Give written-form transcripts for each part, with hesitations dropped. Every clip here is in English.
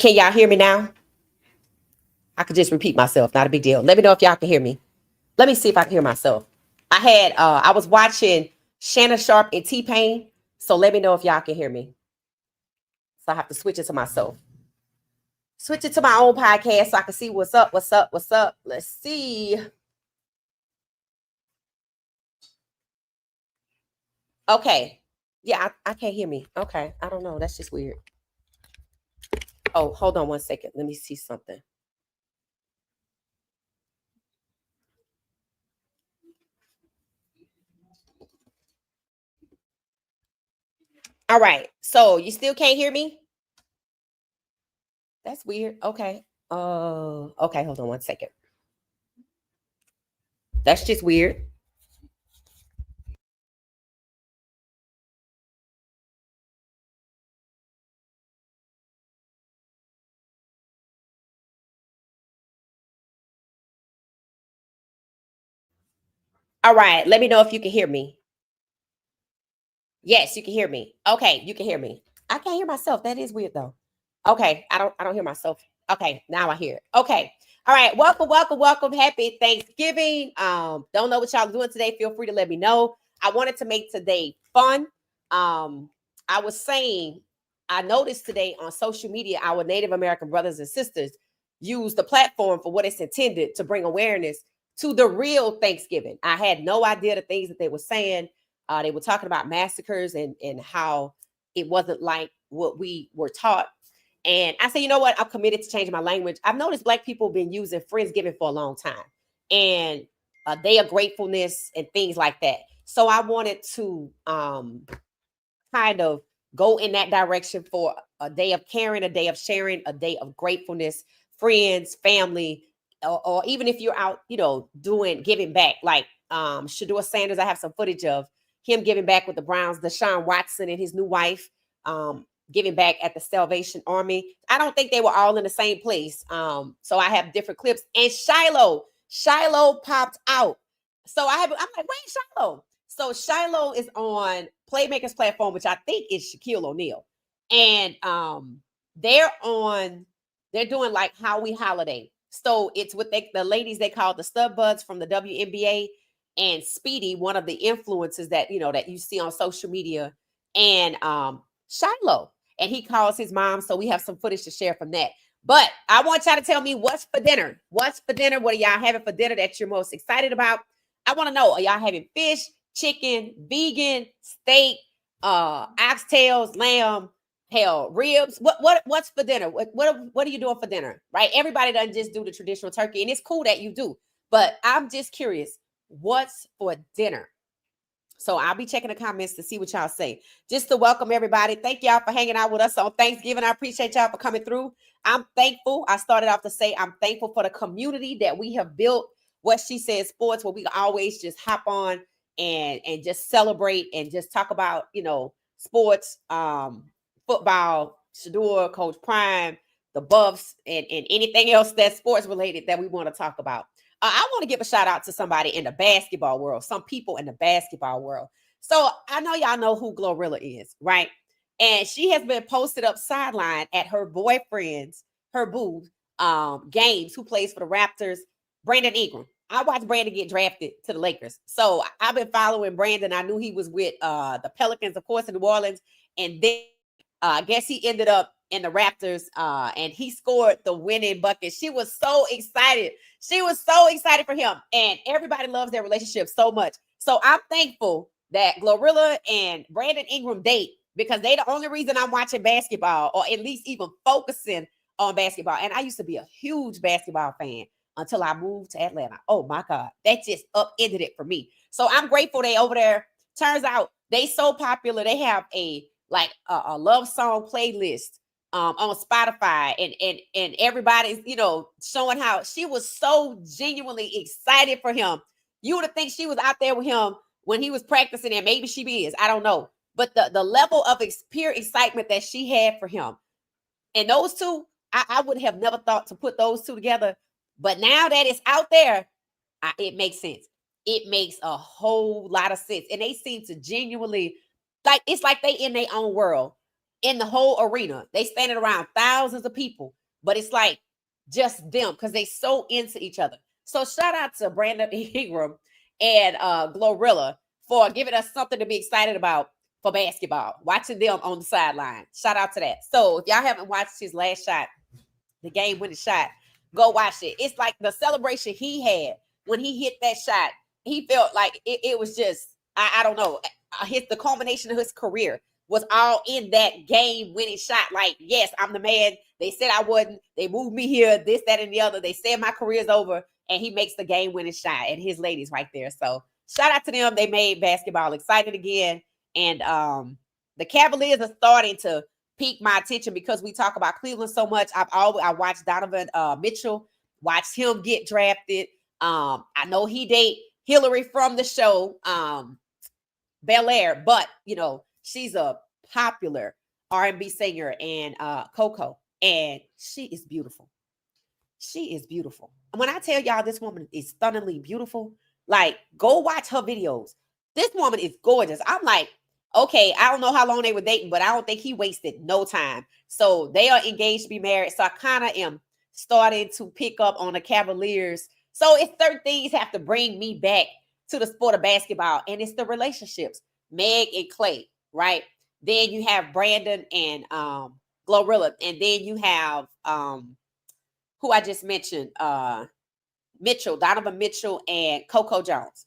Can y'all hear me now? I could just repeat myself, not a big deal. Let me know if y'all can hear me. Let me see if I can hear myself. I was watching Shannon Sharp and T-Pain, so let me know if y'all can hear me. So I have to switch it to myself. Switch it to my own podcast so I can see what's up, what's up, what's up. Let's see. Okay. Yeah, I can't hear me. Okay. I don't know. That's just weird. Oh, hold on one second. Let me see something. All right. So you still can't hear me? That's weird. Okay. Okay, hold on one second. That's just weird. All right. Let me know if you can hear me. Yes, you can hear me. Okay, you can hear me. I can't hear myself. That is weird though. Okay, I don't hear myself. Okay, now I hear it. Okay. All right. Welcome, welcome, welcome. Happy Thanksgiving. Don't know what y'all are doing today. Feel free to let me know. I wanted to make today fun. I was saying I noticed today on social media our Native American brothers and sisters use the platform for what it's intended to bring awareness to the real Thanksgiving. I had no idea the things that they were saying. They were talking about massacres and how it wasn't like what we were taught. And I said, you know what? I'm committed to changing my language. I've noticed Black people have been using Friendsgiving for a long time, and a day of gratefulness and things like that. So I wanted to kind of go in that direction for a day of caring, a day of sharing, a day of gratefulness, friends, family, or even if you're out, doing giving back, like Shedeur Sanders. I have some footage of him giving back with the Browns, Deshaun Watson and his new wife, giving back at the Salvation Army. I don't think they were all in the same place. So I have different clips. And Shilo popped out. I'm like, wait, Shilo. So Shilo is on Playmakers platform, which I think is Shaquille O'Neal. And they're doing like Howie Holiday. So it's what the ladies they call the Stud Buds from the WNBA, and Speedy, one of the influencers that that you see on social media, and Shiloh. And he calls his mom. So we have some footage to share from that. But I want y'all to tell me what's for dinner. What's for dinner? What are y'all having for dinner that you're most excited about? I want to know, are y'all having fish, chicken, vegan, steak, oxtails, lamb, hell, ribs? What's for dinner? What are you doing for dinner? Right? Everybody doesn't just do the traditional turkey, and it's cool that you do. But I'm just curious, what's for dinner? So I'll be checking the comments to see what y'all say. Just to welcome everybody. Thank y'all for hanging out with us on Thanksgiving. I appreciate y'all for coming through. I'm thankful. I started off to say I'm thankful for the community that we have built. What She Said Sports, where we can always just hop on and just celebrate and just talk about, sports, football, Shedeur, Coach Prime, the Buffs, and anything else that's sports related that we want to talk about. I want to give a shout out to somebody in the basketball world, some people in the basketball world. So I know y'all know who Glorilla is, right? And she has been posted up sideline at her boyfriend's, her boo, games, who plays for the Raptors, Brandon Ingram. I watched Brandon get drafted to the Lakers. So I've been following Brandon. I knew he was with the Pelicans, of course, in New Orleans. And then I guess he ended up in the Raptors, and he scored the winning bucket. She was so excited. She was so excited for him. And everybody loves their relationship so much. So I'm thankful that Glorilla and Brandon Ingram date, because they the only reason I'm watching basketball, or at least even focusing on basketball. And I used to be a huge basketball fan until I moved to Atlanta. Oh my God, that just upended it for me. So I'm grateful they over there. Turns out they so popular. They have a love song playlist on Spotify, and everybody's showing how she was so genuinely excited for him. You would think she was out there with him when he was practicing, and maybe she is. I don't know, but the level of pure excitement that she had for him, and those two, I would have never thought to put those two together. But now that it's out there, it makes sense. It makes a whole lot of sense. And they seem to genuinely, like, it's like they in their own world. in the whole arena. They standing around thousands of people, but it's like just them because they so into each other. So shout out to Brandon Ingram and Glorilla for giving us something to be excited about for basketball, watching them on the sideline. Shout out to that. So if y'all haven't watched his last shot, the game winning shot, go watch it. It's like the celebration he had when he hit that shot. He felt like it was just, I don't know, the culmination of his career was all in that game winning shot. Like, yes, I'm the man. They said I wouldn't. They moved me here, this, that, and the other. They said my career's over, and he makes the game winning shot, and his ladies right there. So shout out to them. They made basketball exciting again. And the Cavaliers are starting to pique my attention because we talk about Cleveland so much. I watched Donovan Mitchell, watched him get drafted. I know he date Hillary from the show Bel Air, but you know, she's a popular R&B singer and Coco, and she is beautiful. She is beautiful. And when I tell y'all this woman is stunningly beautiful, like go watch her videos. This woman is gorgeous. I'm like, okay, I don't know how long they were dating, but I don't think he wasted no time. So they are engaged to be married. So I kind of am starting to pick up on the Cavaliers. So it's certain things have to bring me back to the sport of basketball, and it's the relationships. Meg and Clay, right? Then you have Brandon and Glorilla, and then you have who I just mentioned, Mitchell, Donovan Mitchell, and Coco Jones.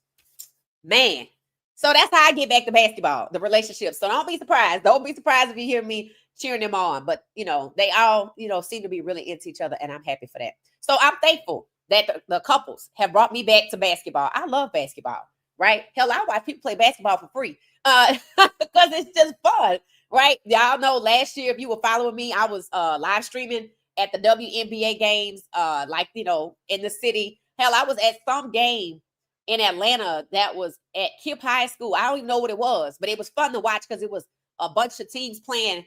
Man, so that's how I get back to basketball, the relationships. So don't be surprised. Don't be surprised if you hear me cheering them on. But, you know, they all, you know, seem to be really into each other, and I'm happy for that. So I'm thankful that the couples have brought me back to basketball. I love basketball, right? Hell, I watch people play basketball for free because it's just fun, right? Y'all know last year, if you were following me, I was live streaming at the WNBA games, like, you know, in the city. Hell, I was at some game in Atlanta that was at Kip High School. I don't even know what it was, but it was fun to watch because it was a bunch of teams playing,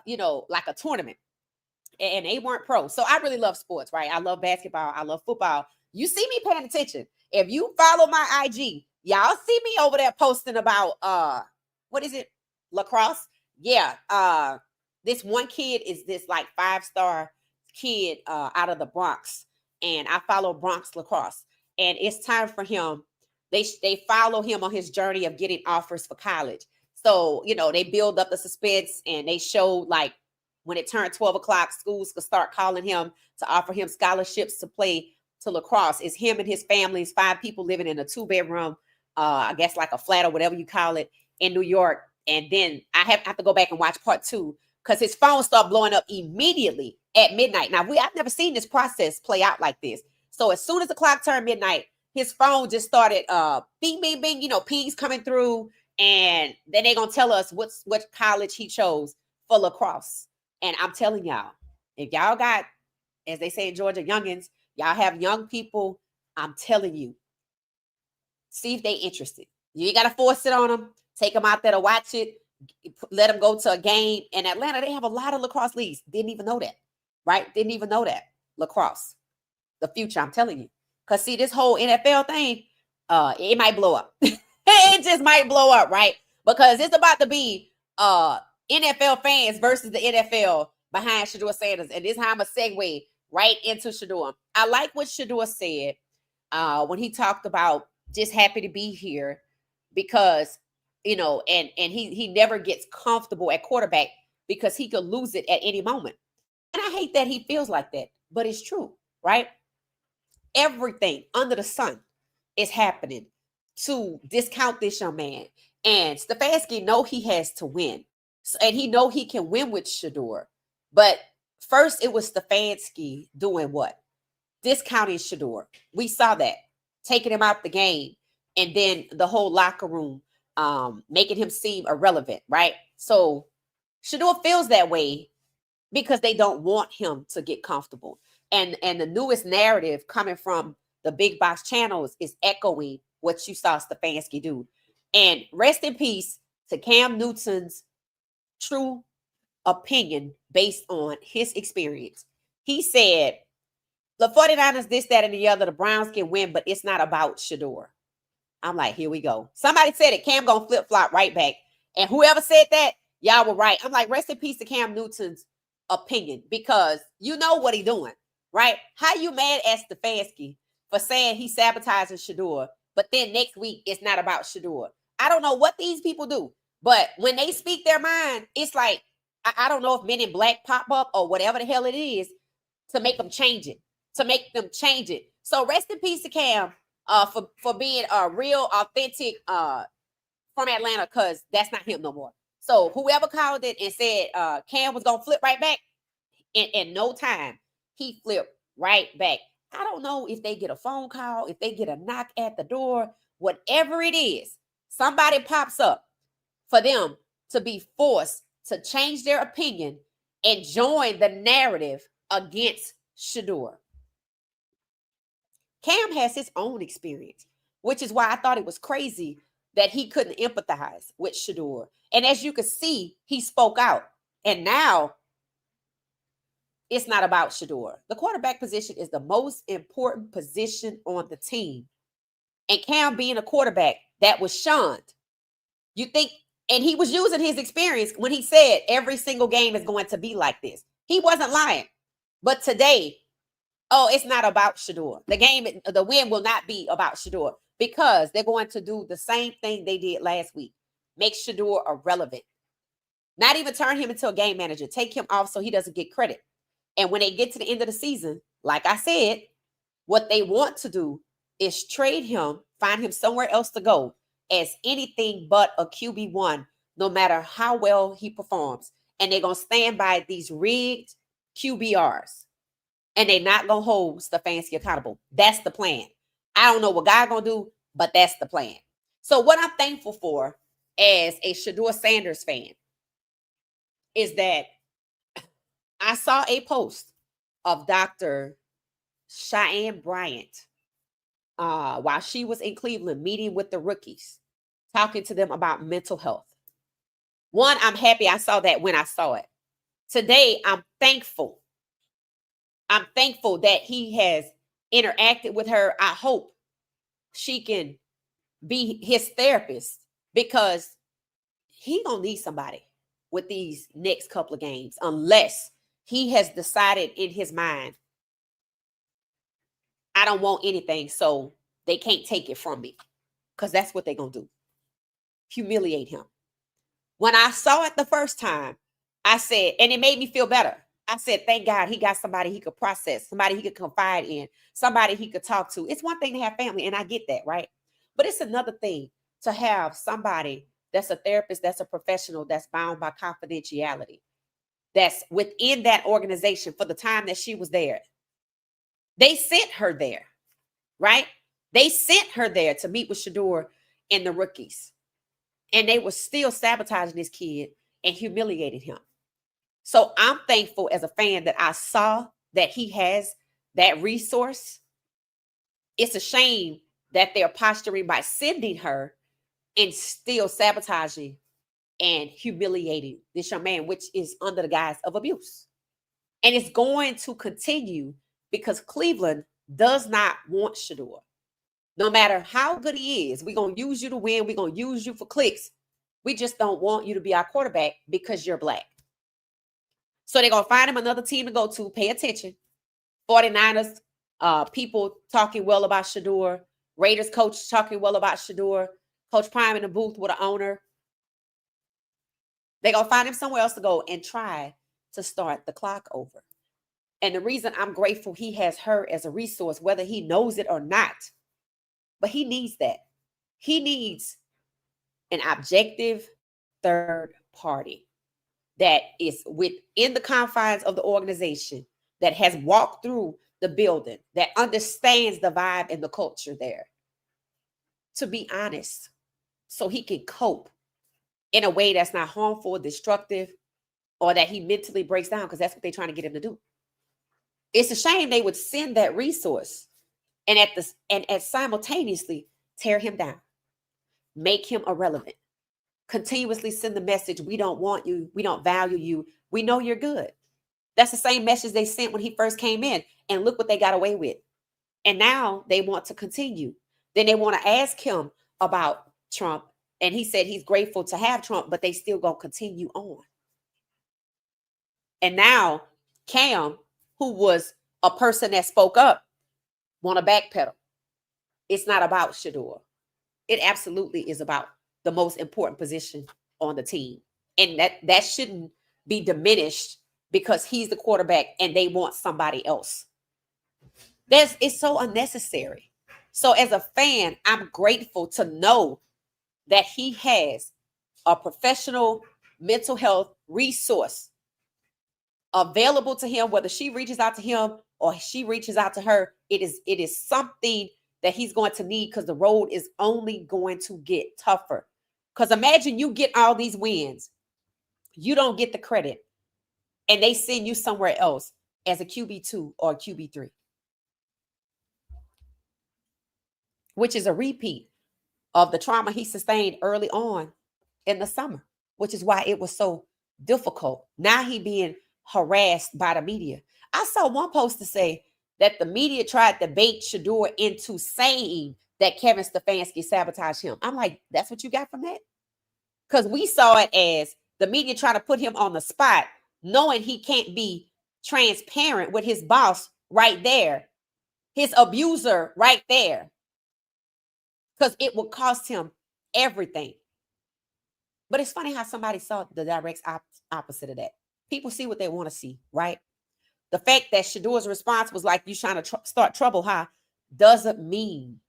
you know, like a tournament. And they weren't pro. So I really love sports, right? I love basketball. I love football. You see me paying attention. If you follow my IG, y'all see me over there posting about what is it? Lacrosse? Yeah. This one kid is this like 5-star kid out of the Bronx. And I follow Bronx lacrosse. And it's time for him. They follow him on his journey of getting offers for college. So, you know, they build up the suspense and they show like when it turned 12 o'clock, schools could start calling him to offer him scholarships to play to lacrosse. It's him and his family. It's 5 people living in a 2-bedroom, I guess like a flat or whatever you call it in New York. And then I have to go back and watch part 2 because his phone started blowing up immediately at midnight. Now, I've never seen this process play out like this. So as soon as the clock turned midnight, his phone just started bing, bing, bing, you know, pings coming through. And then they're going to tell us what college he chose for lacrosse. And I'm telling y'all, if y'all got, as they say in Georgia, youngins, y'all have young people, I'm telling you, see if they interested. You ain't got to force it on them. Take them out there to watch it. Let them go to a game. In Atlanta, they have a lot of lacrosse leagues. Didn't even know that, right? Didn't even know that. Lacrosse, the future, I'm telling you. Because see, this whole NFL thing, it might blow up. It just might blow up, right? Because it's about to be NFL fans versus the NFL behind Shedeur Sanders. And this is how I'm going to segue right into Shedeur. I like what Shedeur said when he talked about just happy to be here because, you know, and he never gets comfortable at quarterback because he could lose it at any moment. And I hate that he feels like that, but it's true, right? Everything under the sun is happening to discount this young man. And Stefanski know he has to win. And he know he can win with Shedeur. But first it was Stefanski doing what? Discounting Shedeur. We saw that. Taking him out the game. And then the whole locker room making him seem irrelevant, right? So Shedeur feels that way because they don't want him to get comfortable. And the newest narrative coming from the big box channels is echoing what you saw Stefanski do. And rest in peace to Cam Newton's true opinion based on his experience. He said, the 49ers, this, that, and the other, the Browns can win, but it's not about Shedeur. I'm like, here we go. Somebody said it. Cam gonna flip-flop right back. And whoever said that, Y'all were right. I'm like, rest in peace to Cam Newton's opinion, because you know what he doing, right? How you mad at Stefanski for saying he sabotaging Shedeur, but then next week it's not about Shedeur? I don't know what these people do, but when they speak their mind, it's like, I don't know if Men in Black pop up or whatever the hell it is to make them change it, to make them change it. So rest in peace to Cam for being a real authentic from Atlanta, because that's not him no more. So whoever called it and said Cam was gonna flip right back, in no time, he flipped right back. I don't know if they get a phone call, if they get a knock at the door, whatever it is, somebody pops up for them to be forced to change their opinion and join the narrative against Shedeur. Cam has his own experience, which is why I thought it was crazy that he couldn't empathize with Shedeur. And as you can see, he spoke out. And now it's not about Shedeur. The quarterback position is the most important position on the team. And Cam being a quarterback that was shunned, you think, and he was using his experience when he said every single game is going to be like this. He wasn't lying. But today, oh, it's not about Shedeur. The win will not be about Shedeur, because they're going to do the same thing they did last week. Make Shedeur irrelevant. Not even turn him into a game manager. Take him off so he doesn't get credit. And when they get to the end of the season, like I said, what they want to do is trade him, find him somewhere else to go as anything but a QB1, no matter how well he performs. And they're going to stand by these rigged QBRs. And they're not going to hold Stefanski accountable. That's the plan. I don't know what God going to do, but that's the plan. So what I'm thankful for as a Shedeur Sanders fan is that I saw a post of Dr. Cheyenne Bryant while she was in Cleveland meeting with the rookies, talking to them about mental health. One, I'm happy I saw that when I saw it. Today, I'm thankful. I'm thankful that he has interacted with her. I hope she can be his therapist, because he gonna need somebody with these next couple of games, unless he has decided in his mind, I don't want anything, so they can't take it from me, because that's what they're gonna do. Humiliate him. When I saw it the first time, I said, and it made me feel better. I said, thank God he got somebody he could process, somebody he could confide in, somebody he could talk to. It's one thing to have family, and I get that, right? But it's another thing to have somebody that's a therapist, that's a professional, that's bound by confidentiality, that's within that organization for the time that she was there. They sent her there, right? They sent her there to meet with Shedeur and the rookies. And they were still sabotaging this kid and humiliating him. So I'm thankful as a fan that I saw that he has that resource. It's a shame that they're posturing by sending her and still sabotaging and humiliating this young man, which is under the guise of abuse. And it's going to continue because Cleveland does not want Shedeur. No matter how good he is, we're going to use you to win. We're going to use you for clicks. We just don't want you to be our quarterback because you're black. So they're going to find him another team to go to. Pay attention. 49ers, people talking well about Shedeur. Raiders coach talking well about Shedeur. Coach Prime in the booth with an owner. They're going to find him somewhere else to go and try to start the clock over. And the reason I'm grateful he has her as a resource, whether he knows it or not, but he needs that. He needs an objective third party that is within the confines of the organization, that has walked through the building, that understands the vibe and the culture there, to be honest, so he can cope in a way that's not harmful, destructive, or that he mentally breaks down, because that's what they're trying to get him to do. It's a shame they would send that resource and simultaneously tear him down, make him irrelevant, continuously send the message, we don't want you, we don't value you, we know you're good. That's the same message they sent when he first came in, and look what they got away with. And now they want to continue. Then they want to ask him about Trump And he said he's grateful to have Trump, but they still gonna continue on. And now Cam, who was a person that spoke up, want to backpedal. It's not about Shedeur. It absolutely is about the most important position on the team. And that shouldn't be diminished because he's the quarterback and they want somebody else. It's so unnecessary. So as a fan, I'm grateful to know that he has a professional mental health resource available to him, whether she reaches out to him or she reaches out to her. It is something that he's going to need, because the road is only going to get tougher. Because imagine you get all these wins, you don't get the credit, and they send you somewhere else as a QB2 or a QB3, which is a repeat of the trauma he sustained early on in the summer, which is why it was so difficult. Now he being harassed by the media. I saw one post to say that the media tried to bait Shedeur into saying that Kevin Stefanski sabotaged him. I'm like, that's what you got from that? Because we saw it as the media trying to put him on the spot, knowing he can't be transparent with his boss right there, his abuser right there, because it would cost him everything. But it's funny how somebody saw the direct opposite of that. People see what they want to see, right? The fact that Shedeur's response was like, you trying to start trouble, huh? Doesn't mean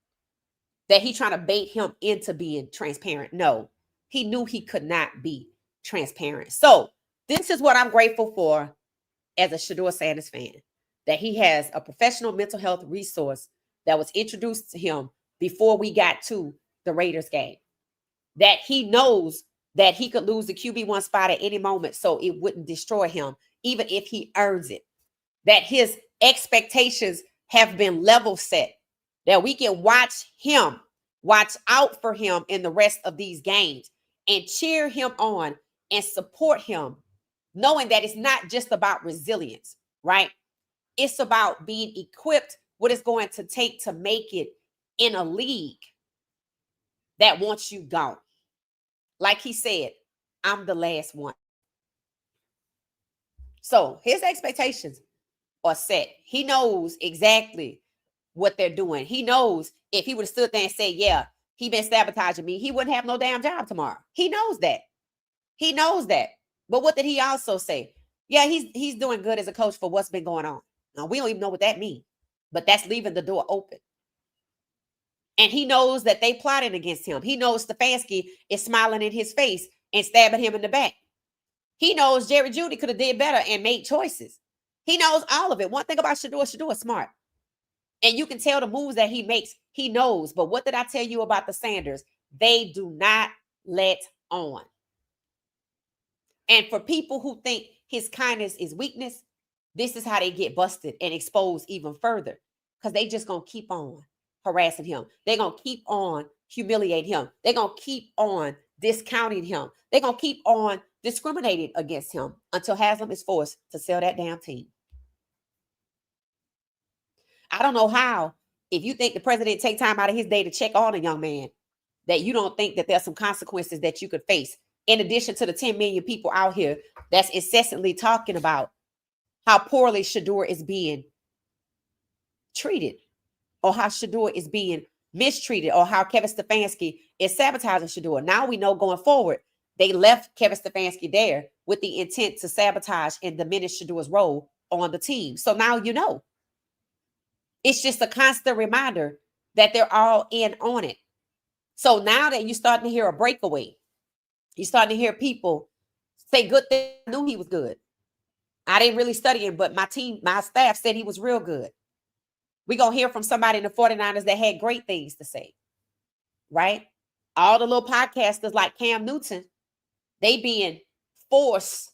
that he trying to bait him into being transparent. No, he knew he could not be transparent. So this is what I'm grateful for as a Shedeur Sanders fan, that he has a professional mental health resource that was introduced to him before we got to the Raiders game, that he knows that he could lose the QB1 spot at any moment, so it wouldn't destroy him, even if he earns it, that his expectations have been level set, that we can watch out for him in the rest of these games and cheer him on and support him, knowing that it's not just about resilience, right? It's about being equipped what it's going to take to make it in a league that wants you gone. Like he said, I'm the last one. So his expectations are set. He knows exactly what they're doing. He knows if he would have stood there and said, yeah, he been sabotaging me, he wouldn't have no damn job tomorrow. He knows that. He knows that. But what did he also say? Yeah, he's doing good as a coach for what's been going on. Now, we don't even know what that means, but that's leaving the door open. And he knows that they plotted against him. He knows Stefanski is smiling in his face and stabbing him in the back. He knows Jerry Jeudy could have did better and made choices. He knows all of it. One thing about Shedeur is smart. And you can tell the moves that he makes, he knows. But what did I tell you about the Sanders? They do not let on. And for people who think his kindness is weakness, this is how they get busted and exposed even further, because they just going to keep on harassing him. They're going to keep on humiliating him. They're going to keep on discounting him. They're going to keep on discriminating against him until Haslam is forced to sell that damn team. I don't know how, if you think the president take time out of his day to check on a young man, that you don't think that there's some consequences that you could face, in addition to the 10 million people out here that's incessantly talking about how poorly Shedeur is being treated, or how Shedeur is being mistreated, or how Kevin Stefanski is sabotaging Shedeur. Now we know going forward, they left Kevin Stefanski there with the intent to sabotage and diminish Shedeur's role on the team. So now you know. It's just a constant reminder that they're all in on it. So now that you're starting to hear a breakaway, you're starting to hear people say good things. I knew he was good. I didn't really study him, but my staff said he was real good. We're going to hear from somebody in the 49ers that had great things to say, right? All the little podcasters like Cam Newton, they being forced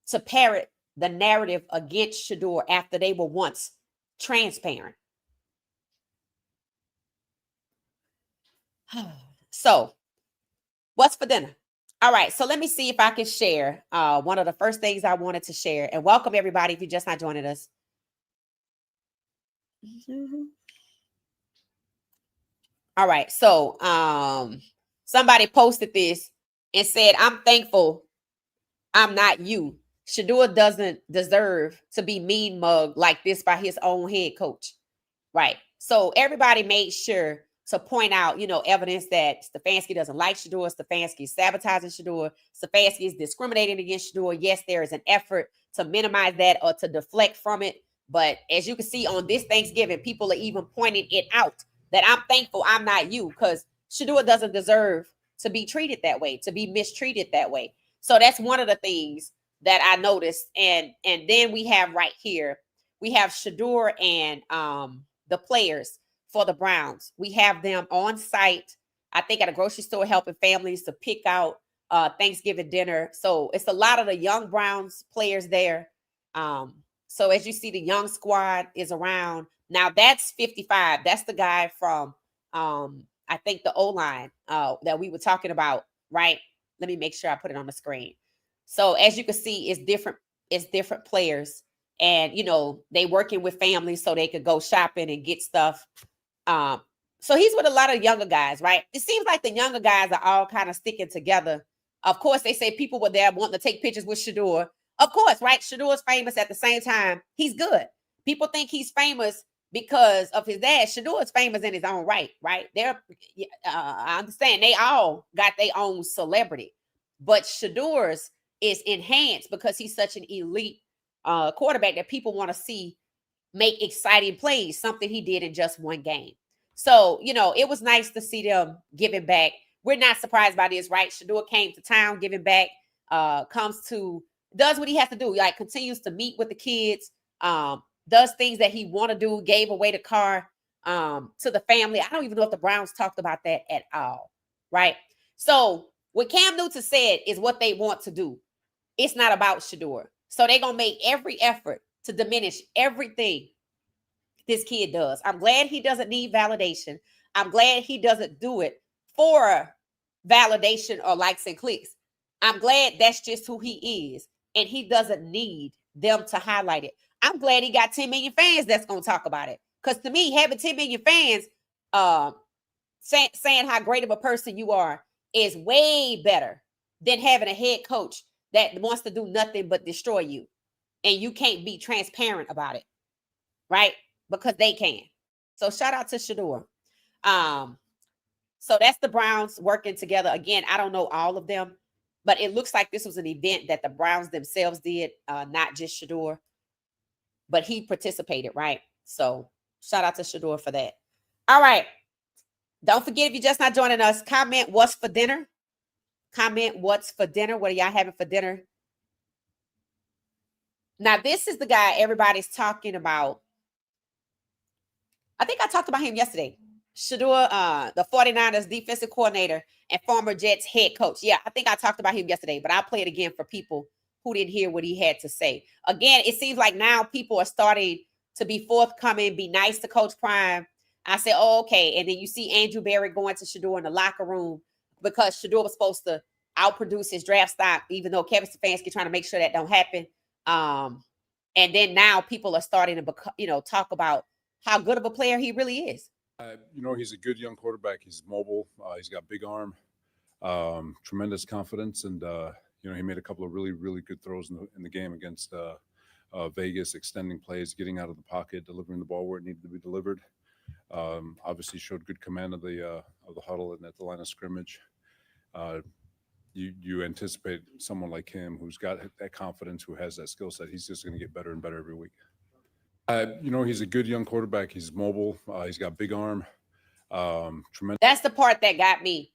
to parrot the narrative against Shedeur after they were once transparent. So, what's for dinner? All right, so let me see if I can share one of the first things I wanted to share. And welcome, everybody, if you're just not joining us. All right. So somebody posted this and said, I'm thankful I'm not you. Shedeur doesn't deserve to be mean mugged like this by his own head coach. Right. So everybody made sure to point out, evidence that Stefanski doesn't like Shedeur. Stefanski is sabotaging Shedeur. Stefanski is discriminating against Shedeur. Yes, there is an effort to minimize that or to deflect from it. But as you can see on this Thanksgiving, people are even pointing it out that I'm thankful I'm not you, because Shedeur doesn't deserve to be treated that way, to be mistreated that way. So that's one of the things that I noticed. And then we have right here, we have Shedeur and the players for the Browns. We have them on site, I think, at a grocery store, helping families to pick out Thanksgiving dinner. So it's a lot of the young Browns players there. So as you see, the young squad is around. Now that's 55. That's the guy from I think the O-line that we were talking about, right? Let me make sure I put it on the screen. So as you can see, it's different players, and they working with families so they could go shopping and get stuff. So he's with a lot of younger guys, right? It seems like the younger guys are all kind of sticking together. Of course, they say people were there wanting to take pictures with Shedeur. Of course, right? Shedeur's famous. At the same time, he's good. People think he's famous because of his dad. Shedeur is famous in his own right, right? I understand they all got their own celebrity, but Shedeur's is enhanced because he's such an elite quarterback that people want to see make exciting plays, something he did in just one game. So, it was nice to see them giving back. We're not surprised by this, right? Shedeur came to town, giving back, does what he has to do, like continues to meet with the kids, does things that he want to do, gave away the car to the family. I don't even know if the Browns talked about that at all, right? So what Cam Newton said is what they want to do. It's not about Shedeur. So they're going to make every effort to diminish everything this kid does. I'm glad he doesn't need validation. I'm glad he doesn't do it for validation or likes and clicks. I'm glad that's just who he is, and he doesn't need them to highlight it. I'm glad he got 10 million fans that's going to talk about it. Because to me, having 10 million fans saying how great of a person you are is way better than having a head coach that wants to do nothing but destroy you, and you can't be transparent about it, right? Because they can. So shout out to Shedeur. So that's the Browns working together. Again, I don't know all of them, but it looks like this was an event that the Browns themselves did, not just Shedeur, but he participated, right? So shout out to Shedeur for that. All right. Don't forget, if you're just not joining us, comment what's for dinner. Comment what's for dinner. What are y'all having for dinner? Now, this is the guy everybody's talking about. I think I talked about him yesterday. Shedeur, the 49ers defensive coordinator and former Jets head coach. Yeah, I think I talked about him yesterday, but I'll play it again for people who didn't hear what he had to say. Again, it seems like now people are starting to be forthcoming, be nice to Coach Prime. I said, oh, okay. And then you see Andrew Berry going to Shedeur in the locker room because Shedeur was supposed to outproduce his draft stock, even though Kevin Stefanski trying to make sure that don't happen. And then now people are starting to, talk about how good of a player he really is. He's a good young quarterback. He's mobile. He's got big arm, tremendous confidence, and he made a couple of really, really good throws in the game against Vegas, extending plays, getting out of the pocket, delivering the ball where it needed to be delivered. Obviously, showed good command of the huddle and at the line of scrimmage. You anticipate someone like him who's got that confidence, who has that skill set. He's just going to get better and better every week. He's a good young quarterback. He's mobile. He's got big arm. Tremendous. That's the part that got me.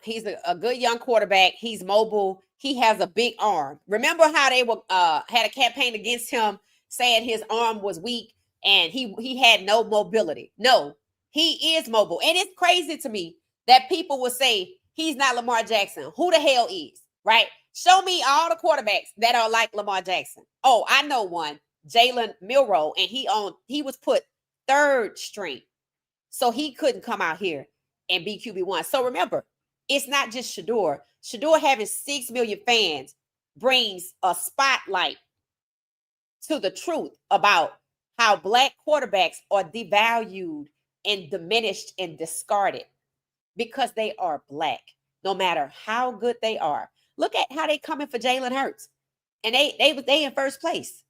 He's a good young quarterback. He's mobile. He has a big arm. Remember how they were had a campaign against him saying his arm was weak and he had no mobility. No, he is mobile. And it's crazy to me that people will say he's not Lamar Jackson. Who the hell is, right? Show me all the quarterbacks that are like Lamar Jackson. Oh, I know one. Jalen Milroe, and he was put third string. So he couldn't come out here and be QB1. So remember, it's not just Shedeur. Shedeur having 6 million fans brings a spotlight to the truth about how Black quarterbacks are devalued and diminished and discarded because they are Black, no matter how good they are. Look at how they coming for Jalen Hurts. And they in first place.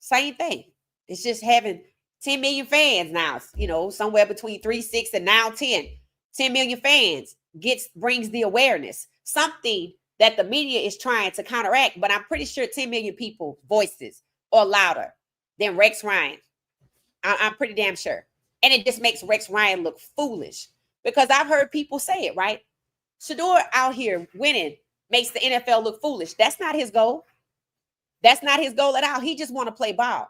Same thing. It's just having 10 million fans now, somewhere between 3, 6, and now 10. 10 million fans brings the awareness. Something that the media is trying to counteract, but I'm pretty sure 10 million people voices are louder than Rex Ryan. I'm pretty damn sure. And it just makes Rex Ryan look foolish because I've heard people say it, right? Shedeur out here winning makes the NFL look foolish. That's not his goal. That's not his goal at all. He just want to play ball.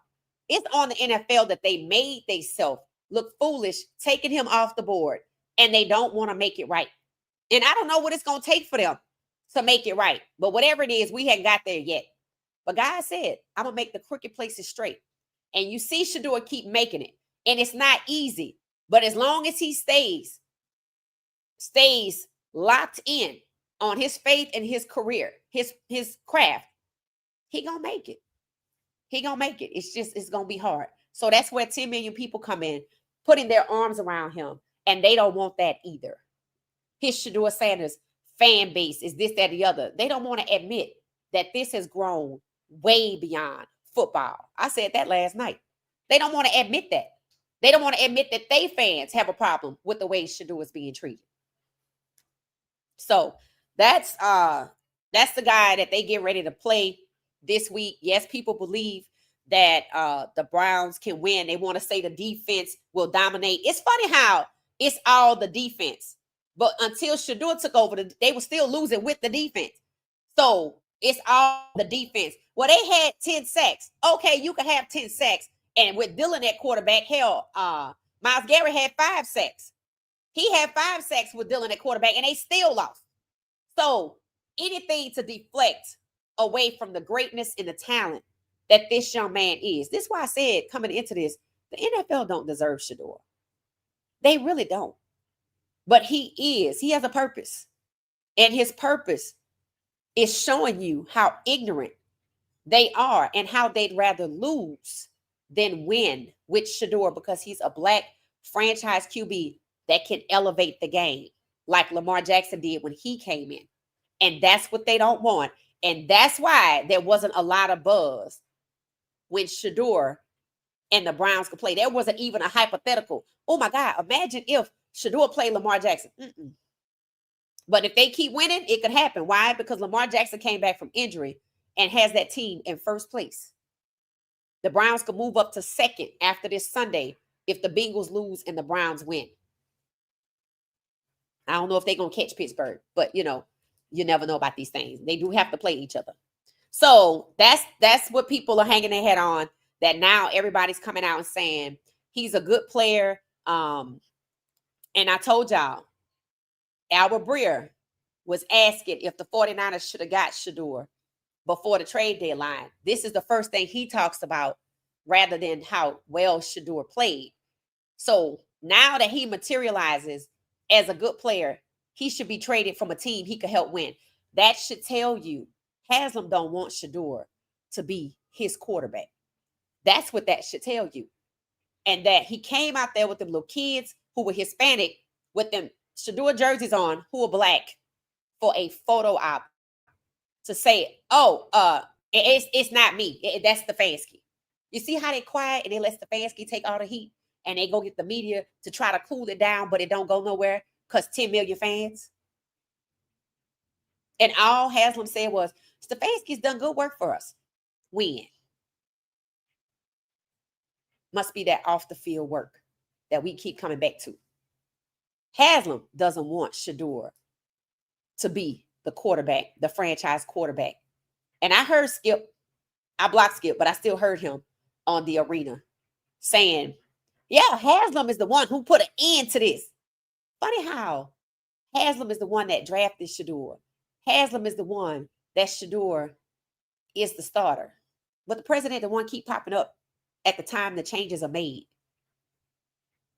It's on the NFL that they made themselves look foolish, taking him off the board, and they don't want to make it right. And I don't know what it's going to take for them to make it right. But whatever it is, we hadn't got there yet. But God said, I'm going to make the crooked places straight. And you see Shedeur keep making it. And it's not easy. But as long as he stays locked in on his faith and his career, his craft, he gonna make it. He gonna make it. It's gonna be hard. So that's where 10 million people come in, putting their arms around him, and they don't want that either. His Shedeur Sanders fan base is this, that, the other. They don't want to admit that this has grown way beyond football. I said that last night. They don't want to admit that. They don't want to admit that they fans have a problem with the way Shedeur is being treated. So that's the guy that they get ready to play this week. Yes, people believe that the Browns can win. They want to say the defense will dominate. It's funny how it's all the defense. But until Shedeur took over, they were still losing with the defense. So it's all the defense. Well, they had 10 sacks. Okay, you can have 10 sacks. And with Dillon at quarterback, hell, Myles Garrett had 5 sacks. He had 5 sacks with Dillon at quarterback, and they still lost. So anything to deflect away from the greatness and the talent that this young man is. This is why I said coming into this, the NFL don't deserve Shedeur. They really don't. But he has a purpose. And his purpose is showing you how ignorant they are and how they'd rather lose than win with Shedeur because he's a Black franchise QB that can elevate the game like Lamar Jackson did when he came in. And that's what they don't want. And that's why there wasn't a lot of buzz when Shedeur and the Browns could play. There wasn't even a hypothetical. Oh my God, imagine if Shedeur played Lamar Jackson. But if they keep winning, it could happen. Why? Because Lamar Jackson came back from injury and has that team in first place. The Browns could move up to second after this Sunday if the Bengals lose and the Browns win. I don't know if they're going to catch Pittsburgh, but you never know about these things. They do have to play each other. So that's what people are hanging their head on, that now everybody's coming out and saying he's a good player. And I told y'all, Albert Breer was asking if the 49ers should have got Shedeur before the trade deadline. This is the first thing he talks about rather than how well Shedeur played. So now that he materializes as a good player, he should be traded from a team he could help win. That should tell you Haslam don't want Shedeur to be his quarterback. That's what that should tell you. And that he came out there with them little kids who were Hispanic with them Shedeur jerseys on who were Black for a photo op to say, it's not me. That's Stefanski. You see how they quiet and they let Stefanski take all the heat and they go get the media to try to cool it down, but it don't go nowhere because 10 million fans. And all Haslam said was, Stefanski's done good work for us. When? Must be that off the field work that we keep coming back to. Haslam doesn't want Shedeur to be the quarterback, the franchise quarterback. And I heard Skip, I blocked Skip, but I still heard him on the arena saying, yeah, Haslam is the one who put an end to this. Funny how Haslam is the one that drafted Shedeur. Haslam is the one that Shedeur is the starter. But the president, the one keep popping up at the time the changes are made.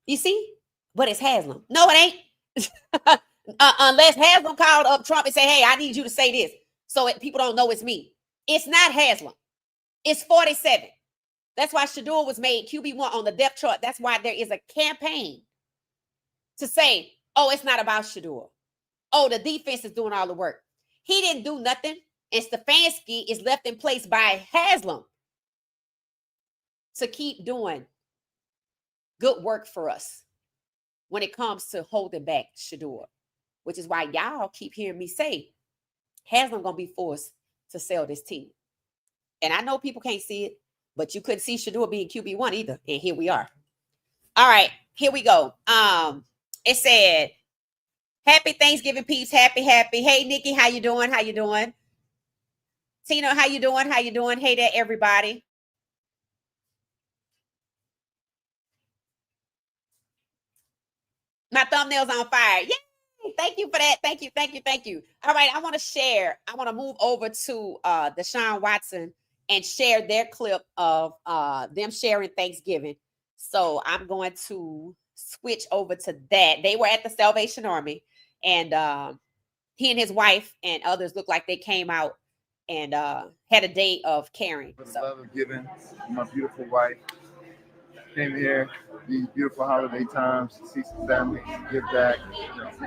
You see? But it's Haslam. No, it ain't. Unless Haslam called up Trump and say, hey, I need you to say this so people don't know it's me. It's not Haslam. It's 47. That's why Shedeur was made QB1 on the depth chart. That's why there is a campaign to say, oh, it's not about Shedeur. Oh, the defense is doing all the work. He didn't do nothing. And Stefanski is left in place by Haslam to keep doing good work for us when it comes to holding back Shedeur, which is why y'all keep hearing me say Haslam going to be forced to sell this team. And I know people can't see it, but you couldn't see Shedeur being QB1 either. And here we are. All right, here we go. It said, happy Thanksgiving, peeps. Happy. Hey, Nikki, how you doing? How you doing? Tina, how you doing? How you doing? Hey there, everybody. My thumbnail's on fire. Yay! Thank you for that. Thank you. All right, I want to share. I want to move over to Deshaun Watson and share their clip of them sharing Thanksgiving. So I'm going to switch over to that. They were at the Salvation Army, and he and his wife and others looked like they came out and had a day of caring. For the love of giving, my beautiful wife came here these beautiful holiday times to see some family, to give back.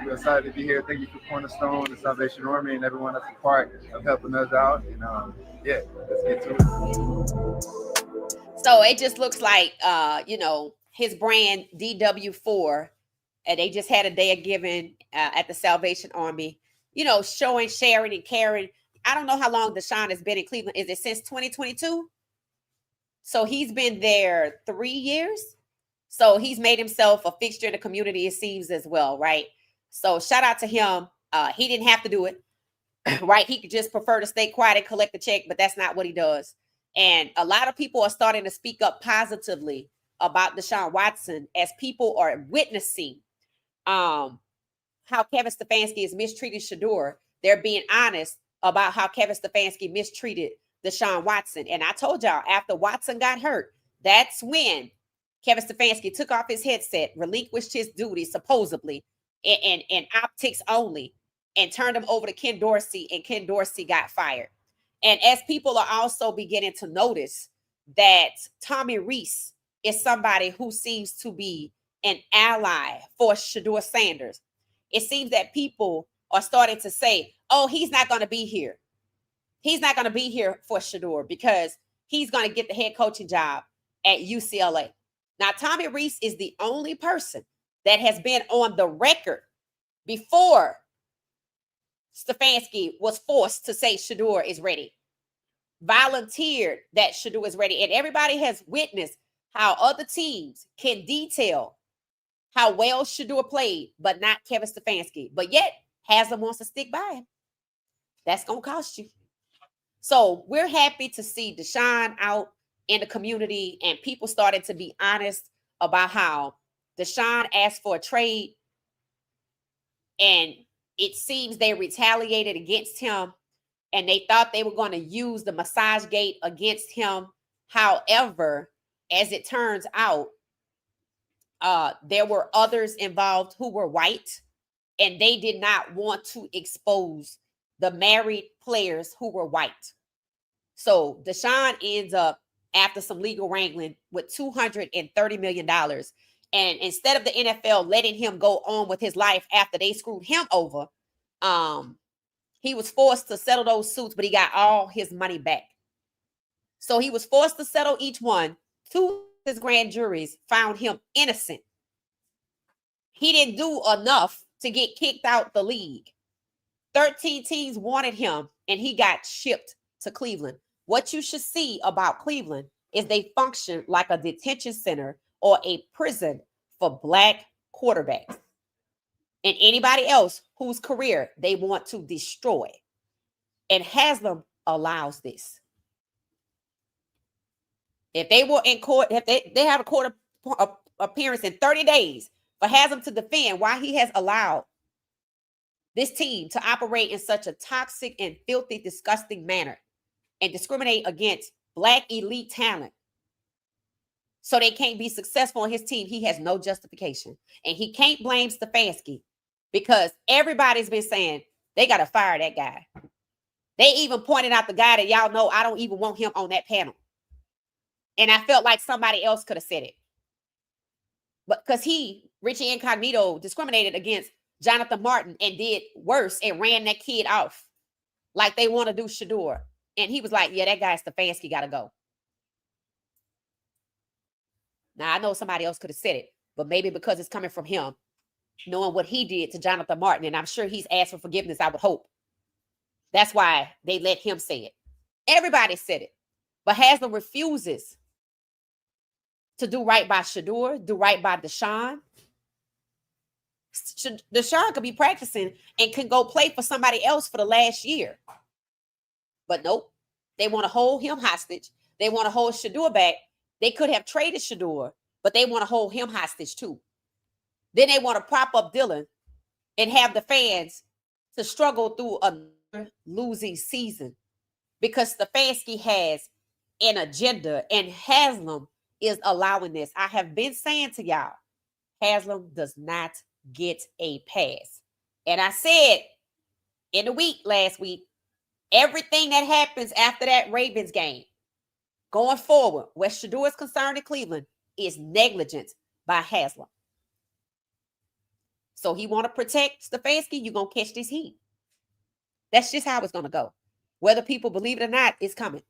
We're excited to be here. Thank you for Cornerstone, the Salvation Army, and everyone that's a part of helping us out. And yeah, let's get to it. So it just looks like his brand DW4, and they just had a day of giving at the Salvation Army. Showing, sharing, and caring. I don't know how long Deshaun has been in Cleveland. Is it since 2022? So he's been there 3 years. So he's made himself a fixture in the community, it seems, as well, right? So shout out to him. He didn't have to do it, right? He could just prefer to stay quiet and collect the check, but that's not what he does. And a lot of people are starting to speak up positively about Deshaun Watson as people are witnessing how Kevin Stefanski is mistreating Shedeur. They're being honest about how Kevin Stefanski mistreated Deshaun Watson. And I told y'all, after Watson got hurt, that's when Kevin Stefanski took off his headset, relinquished his duties, supposedly, and optics only, and turned him over to Ken Dorsey, and Ken Dorsey got fired. And as people are also beginning to notice that Tommy Rees is somebody who seems to be an ally for Shedeur Sanders, it seems that people are starting to say, oh, he's not going to be here. He's not going to be here for Shedeur because he's going to get the head coaching job at UCLA. Now, Tommy Rees is the only person that has been on the record before Stefanski was forced to say Shedeur is ready, volunteered that Shedeur is ready. And everybody has witnessed how other teams can detail how well Shedeur played, but not Kevin Stefanski. But yet, Haslam wants to stick by him. That's going to cost you. So we're happy to see Deshaun out in the community and people started to be honest about how Deshaun asked for a trade and it seems they retaliated against him and they thought they were going to use the massage gate against him. However, as it turns out, there were others involved who were white and they did not want to expose the married players who were white. So Deshaun ends up, after some legal wrangling, with $230 million. And instead of the NFL letting him go on with his life after they screwed him over, he was forced to settle those suits, but he got all his money back. So he was forced to settle each one. Two of his grand juries found him innocent. He didn't do enough to get kicked out the league. 13 teams wanted him, and he got shipped to Cleveland. What you should see about Cleveland is they function like a detention center or a prison for Black quarterbacks and anybody else whose career they want to destroy. And Haslam allows this. If they were in court, if they have a court appearance in 30 days for Haslam to defend why he has allowed this team to operate in such a toxic and filthy, disgusting manner and discriminate against Black elite talent so they can't be successful on his team, he has no justification. And he can't blame Stefanski because everybody's been saying they got to fire that guy. They even pointed out the guy that y'all know I don't even want him on that panel. And I felt like somebody else could have said it. But because Richie Incognito, discriminated against Jonathan Martin and did worse and ran that kid off like they want to do Shedeur. And he was like, yeah, that guy Stefanski got to go. Now, I know somebody else could have said it, but maybe because it's coming from him, knowing what he did to Jonathan Martin, and I'm sure he's asked for forgiveness, I would hope. That's why they let him say it. Everybody said it. But Haslam refuses to do right by Shedeur, do right by Deshaun. Deshaun could be practicing and can go play for somebody else for the last year. But nope. They want to hold him hostage. They want to hold Shedeur back. They could have traded Shedeur, but they want to hold him hostage too. Then they want to prop up Dylan and have the fans to struggle through a losing season because Stefanski has an agenda and Haslam is allowing this. I have been saying to y'all, Haslam does not get a pass. And I said in the week last week, everything that happens after that Ravens game, going forward, where Shedeur is concerned in Cleveland, is negligence by Haslam. So he want to protect Stefanski, you're going to catch this heat. That's just how it's going to go. Whether people believe it or not, it's coming.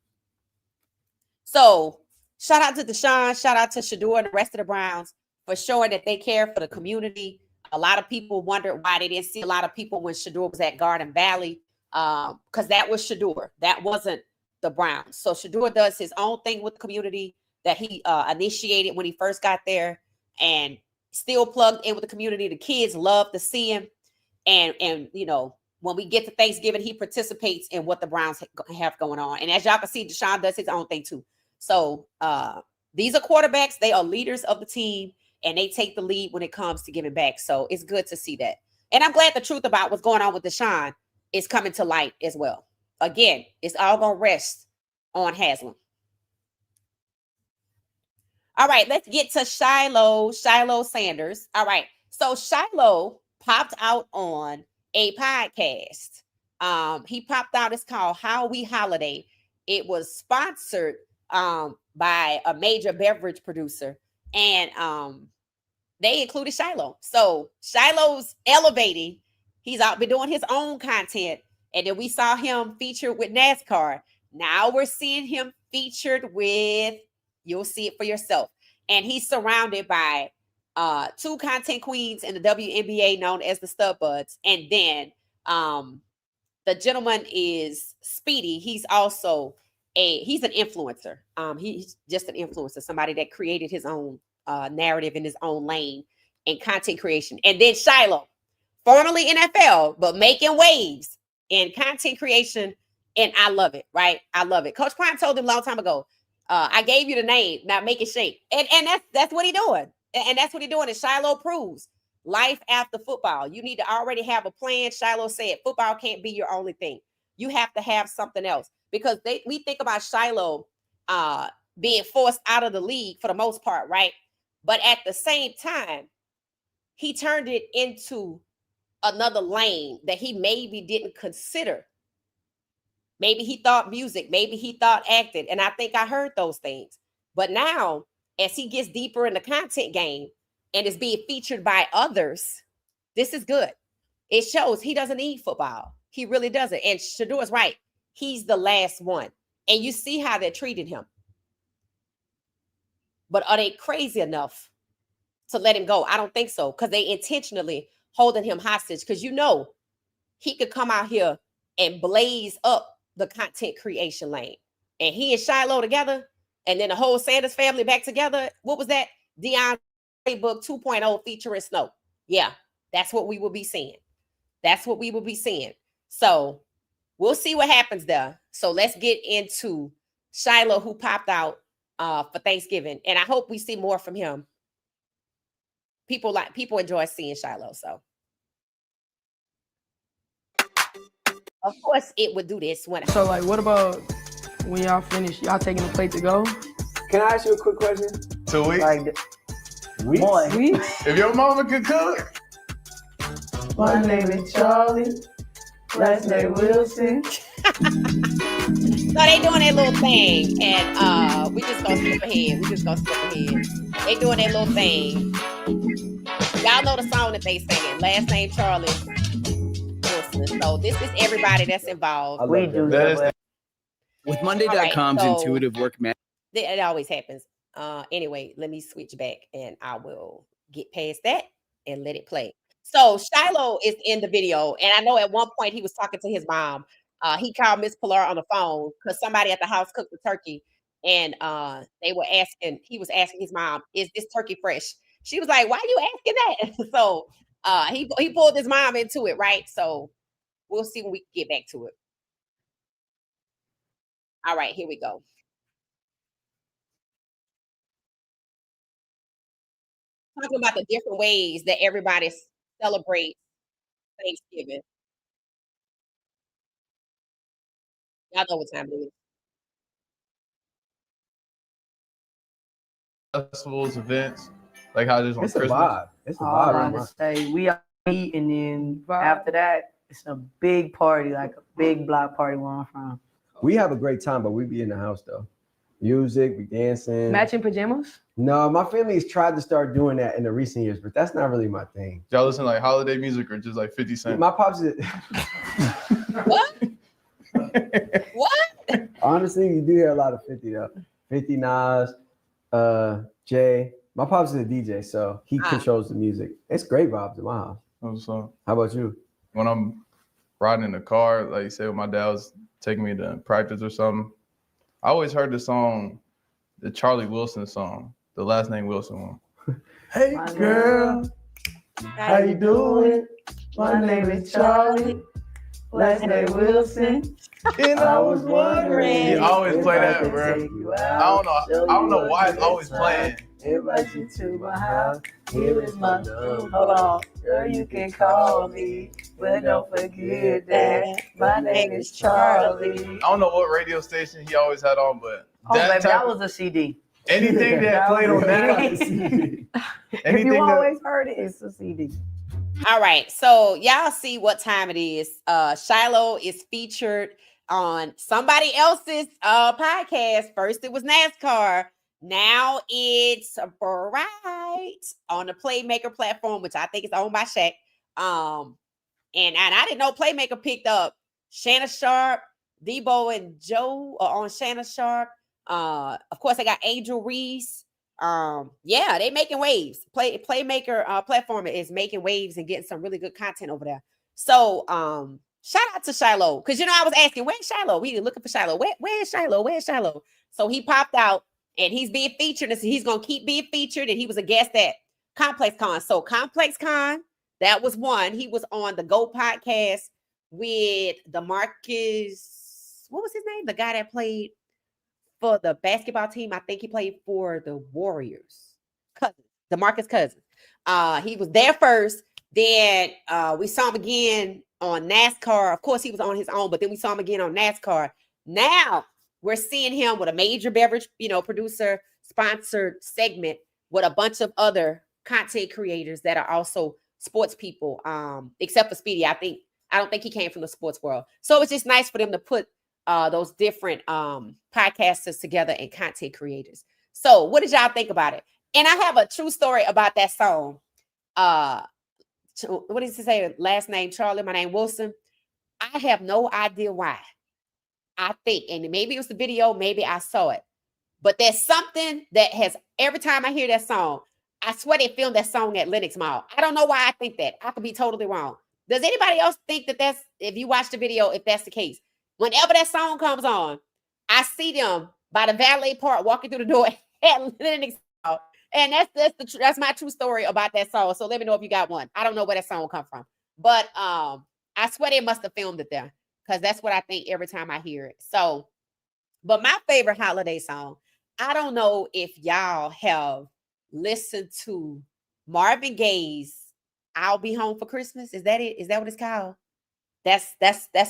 So shout out to Deshaun, shout out to Shedeur and the rest of the Browns for showing that they care for the community. A lot of people wondered why they didn't see a lot of people when Shedeur was at Garden Valley, because that was Shedeur. That wasn't the Browns. So Shedeur does his own thing with the community that he initiated when he first got there and still plugged in with the community. The kids love to see him. And you know, when we get to Thanksgiving, he participates in what the Browns have going on. And as y'all can see, Deshaun does his own thing too. So these are quarterbacks. They are leaders of the team, and they take the lead when it comes to giving back. So it's good to see that. And I'm glad the truth about what's going on with Deshaun is coming to light as well. Again, it's all going to rest on Haslam. All right, let's get to Shilo Sanders. All right, so Shilo popped out on a podcast. He popped out. It's called How We Holiday. It was sponsored by a major beverage producer, and they included Shilo. So Shilo's elevating. He's out been doing his own content, and then we saw him featured with NASCAR. Now we're seeing him featured with, you'll see it for yourself. And he's surrounded by two content queens in the WNBA known as the Stud Buds. And then the gentleman is Speedy. He's also he's an influencer. He's just an influencer, somebody that created his own narrative in his own lane and content creation. And then Shilo, formerly NFL, but making waves in content creation. And I love it, right? I love it. Coach Prime told him a long time ago, I gave you the name, now make it shake. And that's what he's doing. And that's what he's doing. And Shilo proves life after football. You need to already have a plan. Shilo said football can't be your only thing. You have to have something else, because we think about Shilo being forced out of the league for the most part, right? But at the same time, he turned it into another lane that he maybe didn't consider. Maybe he thought music, maybe he thought acting. And I think I heard those things. But now, as he gets deeper in the content game and is being featured by others, this is good. It shows he doesn't need football. He really doesn't. And Shedeur is right. He's the last one. And you see how they're treating him. But are they crazy enough to let him go? I don't think so, because they intentionally holding him hostage, because you know he could come out here and blaze up the content creation lane. And he and Shilo together, and then the whole Sanders family back together. What was that? Deion Playbook 2.0 featuring Snow. Yeah, that's what we will be seeing. That's what we will be seeing. So we'll see what happens there. So let's get into Shilo, who popped out for Thanksgiving. And I hope we see more from him. People enjoy seeing Shilo. So of course it would do this when So like, what about when y'all finish? Y'all taking the plate to go? Can I ask you a quick question? 2 weeks. Like, Weeks? Weeks? If your mama could cook. My name is Charlie. Last name Wilson. So they doing their little thing, and we just gonna skip ahead. They doing their little thing. Y'all know the song that they singing. Last name Charlie Wilson. So this is everybody that's involved. We do that. With Monday.com's so intuitive work management. It always happens. Anyway, let me switch back and I will get past that and let it play. So Shilo is in the video, and I know at one point he was talking to his mom. He called Miss Pilar on the phone because somebody at the house cooked the turkey, and he was asking his mom, "Is this turkey fresh?" She was like, "Why are you asking that?" So he pulled his mom into it, right? So we'll see when we get back to it. All right, here we go. Talking about the different ways that everybody celebrates Thanksgiving. Y'all know what time it is. Festivals, events, like how there's on It's a Christmas. vibe. It's a All vibe. I'm gonna say, we all eat, and then after that, it's a big party, like a big block party where I'm from. We have a great time, but we be in the house though. Music, we dancing. Matching pajamas? No, my family's tried to start doing that in the recent years, but that's not really my thing. Y'all listen to like holiday music or just like 50 Cent? My pops is What? What? honestly, you do hear a lot of 50 though. 50 Nas, Jay. My pops is a DJ, so he controls the music. It's great vibes in my house. So, how about you? When I'm riding in the car, like say when my dad was taking me to practice or something, I always heard the song, the Charlie Wilson song, the last name Wilson one. Hey girl, how you doing? My name is Charlie. Last name Wilson. And I was wondering. He always play that, bro. I don't know why it's always playing. Invite you to my house. Here is my number. Hold on, girl, you can call me, but don't forget that my name is Charlie. I don't know what radio station he always had on, but that was a CD. Anything that played on that. If you always heard it, it's a CD. All right, so y'all see what time it is. Shilo is featured on somebody else's podcast. First it was NASCAR. Now it's Bright on the Playmaker platform, which I think is owned by Shaq. And I didn't know Playmaker picked up Shanna Sharp, Debo, and Joe are on Shanna Sharp. Of course, I got Angel Reese. Yeah, they making waves. Playmaker platform is making waves and getting some really good content over there. So shout out to Shilo, because I was asking, where's Shilo? We were looking for Shilo. Where's Shilo? Where's Shilo? So he popped out and he's being featured, and he's gonna keep being featured. And he was a guest at Complex Con. So Complex Con, that was one. He was on the Go podcast with DeMarcus. What was his name? The guy that played for the basketball team. I think he played for the Warriors. DeMarcus Cousins. He was there first. Then we saw him again on NASCAR. Of course, he was on his own, but then we saw him again on NASCAR. Now we're seeing him with a major beverage, producer sponsored segment with a bunch of other content creators that are also sports people. Except for Speedy, I don't think he came from the sports world. So it's just nice for them to put those different podcasters together and content creators. So what did y'all think about it? And I have a true story about that song. What does it say? Last name Charlie, my name Wilson. I have no idea why. I think, and maybe it was the video, maybe I saw it, but there's something that has, every time I hear that song, I swear they filmed that song at Lenox Mall. I don't know why I think that. I could be totally wrong. Does anybody else think that that's, if you watch the video, if that's the case? Whenever that song comes on, I see them by the valet park walking through the door at Lenox Mall. And that's my true story about that song. So let me know if you got one. I don't know where that song come from, but I swear they must have filmed it there, because that's what I think every time I hear it. So, but my favorite holiday song, I don't know if y'all have listened to Marvin Gaye's "I'll Be Home for Christmas." Is that it? Is that what it's called? That's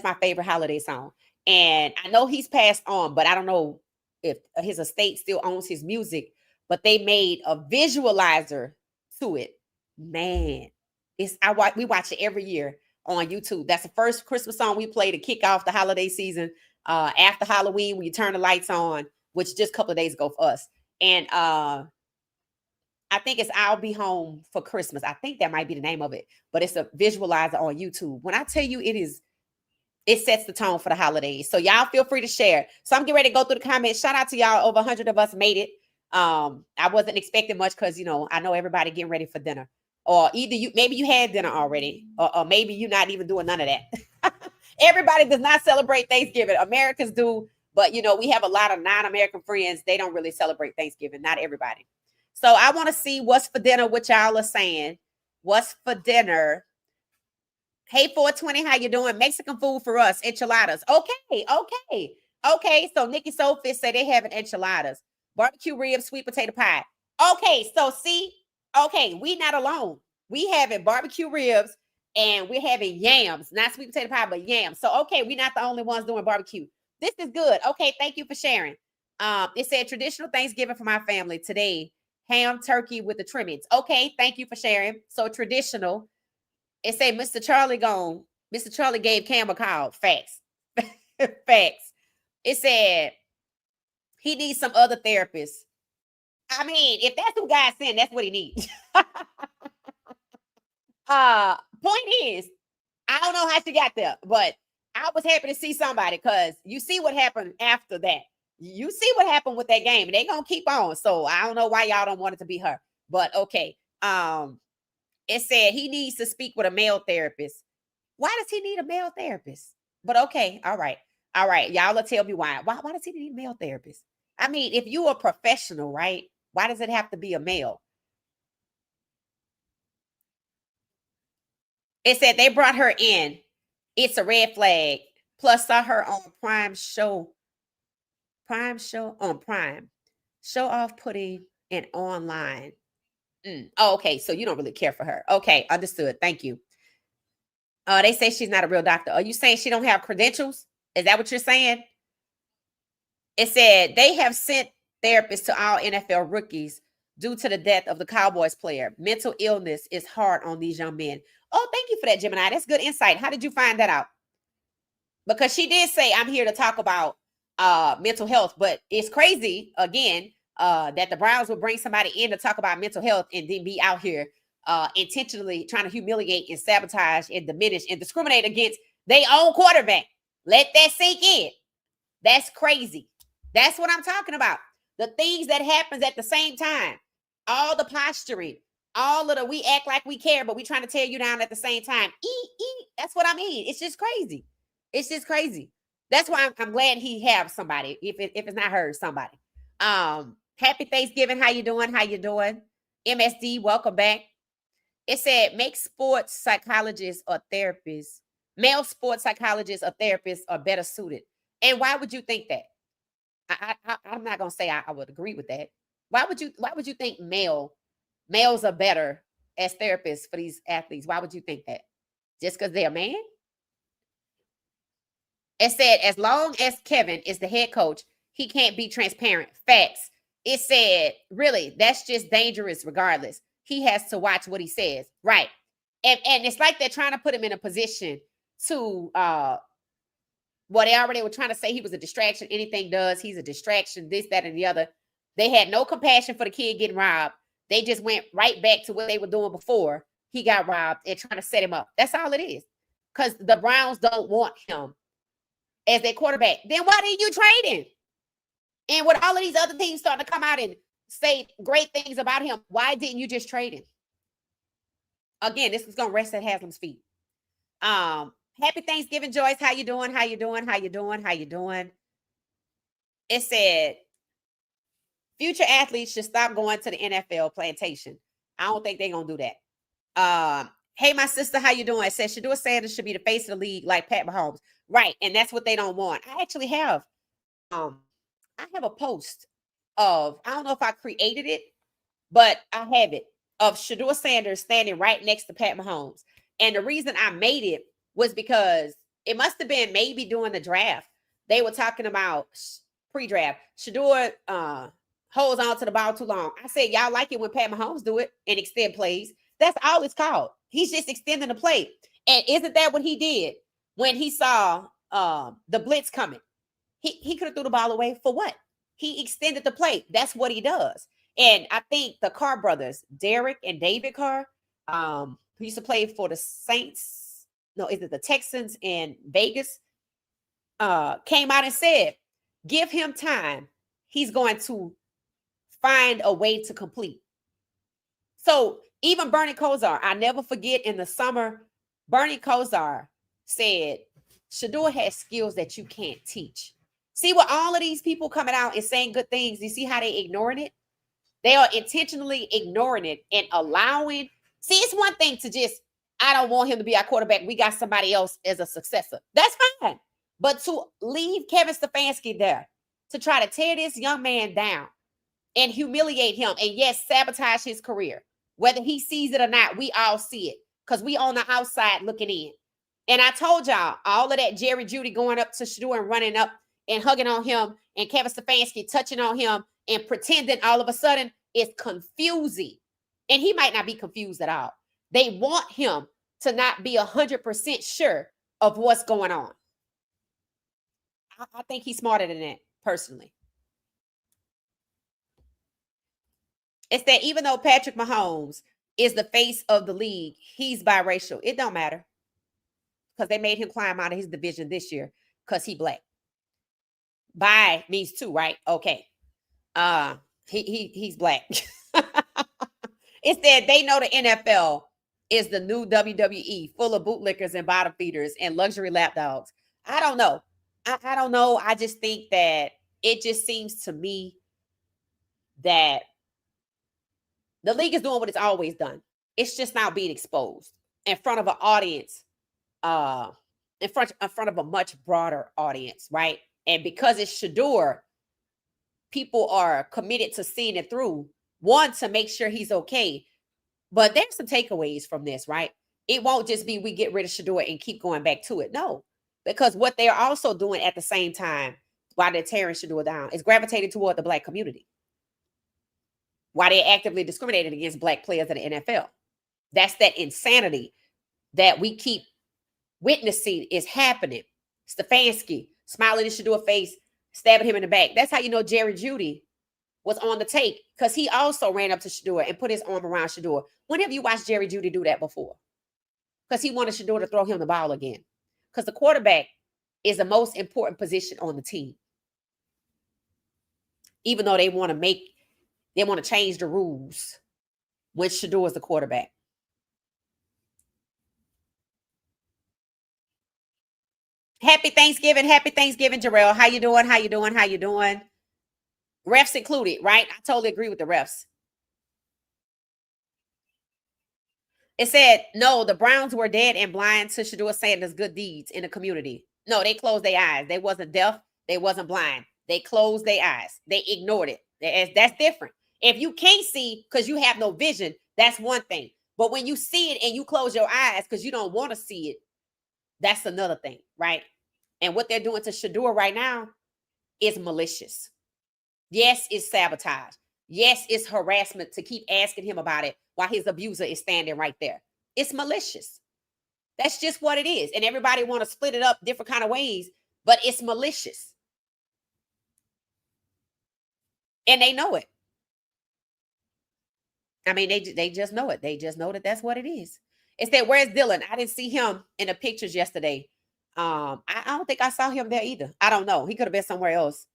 my favorite holiday song. And I know he's passed on, but I don't know if his estate still owns his music, but they made a visualizer to it. Man, we watch it every year on YouTube. That's the first Christmas song we play to kick off the holiday season. after Halloween when you turn the lights on, which just a couple of days ago for us. And I think it's I'll Be Home for Christmas. I think that might be the name of it, but it's a visualizer on YouTube. When I tell you it sets the tone for the holidays. So y'all feel free to share. So I'm getting ready to go through the comments. Shout out to y'all. Over 100 of us made it. I wasn't expecting much because, I know everybody getting ready for dinner. Or maybe you had dinner already, or maybe you're not even doing none of that. Everybody does not celebrate Thanksgiving. Americans do, but we have a lot of non-American friends. They don't really celebrate Thanksgiving. Not everybody. So I want to see what's for dinner, what y'all are saying. What's for dinner? Hey, 420, how you doing? Mexican food for us, enchiladas. Okay. So Nikki Soulfish said they having enchiladas, barbecue ribs, sweet potato pie. Okay, so see, we not alone. We having barbecue ribs and we're having yams, not sweet potato pie, but yams. So we not the only ones doing barbecue. This is good. Okay, thank you for sharing. It said traditional Thanksgiving for my family today. Ham, turkey with the trimmings. Okay, thank you for sharing. So traditional. It said Mr. Charlie gone. Mr. Charlie gave Cam a call. Facts. Facts. It said he needs some other therapists. I mean, if that's who God sent, that's what he needs. Point is, I don't know how she got there, but I was happy to see somebody because you see what happened after that. You see what happened with that game, and they're gonna keep on. So I don't know why y'all don't want it to be her, but okay. It said he needs to speak with a male therapist. Why does he need a male therapist? But okay, all right. Y'all will tell me why. Why does he need a male therapist? I mean, if you're a professional, right? Why does it have to be a male? It said they brought her in. It's a red flag. Plus saw her on Prime show on Prime. Show off putting it online. Oh, okay. So you don't really care for her. Okay, understood. Thank you. They say she's not a real doctor. Are you saying she don't have credentials? Is that what you're saying? It said they have sent therapists to all NFL rookies due to the death of the Cowboys player. Mental illness is hard on these young men. Oh, thank you for that, Gemini. That's good insight. How did you find that out? Because she did say, I'm here to talk about mental health, but it's crazy, again, that the Browns would bring somebody in to talk about mental health and then be out here intentionally trying to humiliate and sabotage and diminish and discriminate against their own quarterback. Let that sink in. That's crazy. That's what I'm talking about. The things that happens at the same time, all the posturing, all of the we act like we care, but we trying to tear you down at the same time. That's what I mean. It's just crazy. It's just crazy. That's why I'm glad he have somebody. If it's not her, somebody. Happy Thanksgiving. How you doing? MSD, welcome back. It said make sports psychologists or therapists, male sports psychologists or therapists are better suited. And why would you think that? I'm not gonna say I would agree with that. Why would you think males are better as therapists for these athletes? Why would you think that? Just because they're a man? It said as long as Kevin is the head coach, he can't be transparent. Facts. It said, really, that's just dangerous regardless. He has to watch what he says. Right. And it's like they're trying to put him in a position to they already were trying to say he was a distraction. Anything does, he's a distraction, this, that, and the other. They had no compassion for the kid getting robbed. They just went right back to what they were doing before he got robbed and trying to set him up. That's all it is. Because the Browns don't want him as their quarterback. Then why didn't you trade him? And with all of these other teams starting to come out and say great things about him, why didn't you just trade him? Again, this is going to rest at Haslam's feet. Happy Thanksgiving, Joyce. How you doing? It said, future athletes should stop going to the NFL plantation. I don't think they're going to do that. Hey, my sister, how you doing? It says Shedeur Sanders should be the face of the league like Pat Mahomes. Right, and that's what they don't want. I actually have a post of, I don't know if I created it, but I have it, of Shedeur Sanders standing right next to Pat Mahomes. And the reason I made it was because it must have been maybe during the draft. They were talking about pre-draft. Shedeur holds on to the ball too long. I said, y'all like it when Pat Mahomes do it and extend plays. That's all it's called. He's just extending the play. And isn't that what he did when he saw the blitz coming? He could have threw the ball away for what? He extended the play. That's what he does. And I think the Carr brothers, Derek and David Carr, who used to play for the Saints, no, is it the Texans in Vegas, came out and said, give him time. He's going to find a way to complete. So even Bernie Kosar, I never forget in the summer, Bernie Kosar said, Shedeur has skills that you can't teach. See what all of these people coming out and saying good things, you see how they ignoring it? They are intentionally ignoring it and allowing. See, it's one thing to just, I don't want him to be our quarterback. We got somebody else as a successor. That's fine. But to leave Kevin Stefanski there to try to tear this young man down and humiliate him and, yes, sabotage his career, whether he sees it or not, we all see it because we on the outside looking in. And I told y'all, all of that Jerry Jeudy going up to Shedeur and running up and hugging on him and Kevin Stefanski touching on him and pretending all of a sudden is confusing. And he might not be confused at all. They want him to not be 100% sure of what's going on. I think he's smarter than that, personally. It's that even though Patrick Mahomes is the face of the league, he's biracial. It don't matter because they made him climb out of his division this year because he black. Bi means two, right? Okay. He's black. It's that they know the NFL is the new WWE, full of bootlickers and bottom feeders and luxury lapdogs. I don't know. I don't know. I just think that it just seems to me that the league is doing what it's always done. It's just now being exposed in front of an audience, in front of a much broader audience, right? And because it's Shedeur, people are committed to seeing it through. One, to make sure he's okay. But there's some takeaways from this, right? It won't just be we get rid of Shedeur and keep going back to it. No, because what they're also doing at the same time while they're tearing Shedeur down is gravitating toward the black community. While they're actively discriminating against black players in the NFL. That's that insanity that we keep witnessing is happening. Stefanski smiling in Shedeur's face, stabbing him in the back. That's how you know Jerry Jeudy was on the tape because he also ran up to Shedeur and put his arm around Shedeur. When have you watched Jerry Jeudy do that before? Because he wanted Shedeur to throw him the ball again. Because the quarterback is the most important position on the team. Even though they want to change the rules when Shedeur is the quarterback. Happy Thanksgiving, Jarrell. How you doing? How you doing? Refs included, right? I totally agree with the refs. It said, no, the Browns were dead and blind to Shedeur Sanders' good deeds in the community. No, they closed their eyes. They wasn't deaf. They wasn't blind. They closed their eyes. They ignored it. That's different. If you can't see because you have no vision, that's one thing. But when you see it and you close your eyes because you don't want to see it, that's another thing, right? And what they're doing to Shedeur right now is malicious. Yes, it's sabotage. Yes, it's harassment to keep asking him about it while his abuser is standing right there. It's malicious. That's just what it is. And everybody want to split it up different kind of ways, but it's malicious. And they know it. I mean, they just know it. They just know that that's what it is. It's that, where's Dylan? I didn't see him in the pictures yesterday. I don't think I saw him there either. I don't know. He could have been somewhere else.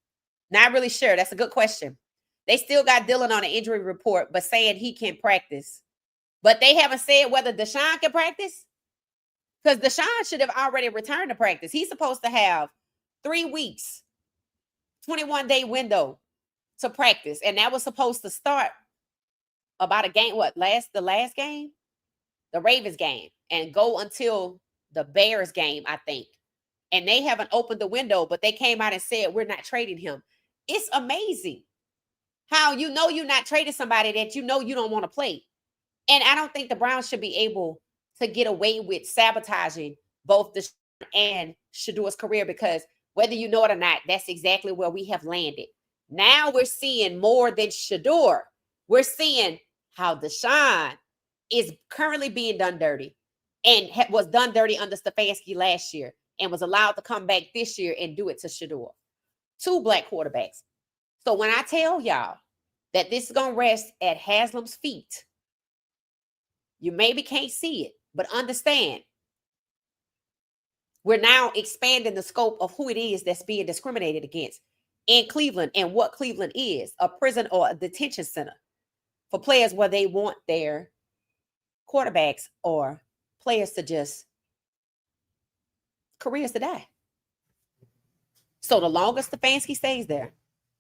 Not really sure. That's a good question. They still got Dylan on an injury report, but saying he can practice. But they haven't said whether Deshaun can practice. Because Deshaun should have already returned to practice. He's supposed to have 3 weeks, 21-day window to practice. And that was supposed to start about a game, the last game? The Ravens game. And go until the Bears game, I think. And they haven't opened the window, but they came out and said, we're not trading him. It's amazing how you know you're not trading somebody that you know you don't want to play. And I don't think the Browns should be able to get away with sabotaging both the and Shedeur's career, because whether you know it or not, that's exactly where we have landed. Now we're seeing more than Shedeur. We're seeing how Deshaun is currently being done dirty and was done dirty under Stefanski last year and was allowed to come back this year and do it to Shedeur. 2 black quarterbacks. So when I tell y'all that this is going to rest at Haslam's feet, you maybe can't see it, but understand we're now expanding the scope of who it is that's being discriminated against in Cleveland and what Cleveland is, a prison or a detention center for players where they want their quarterbacks or players to just careers to die. So the longer Stefanski stays there,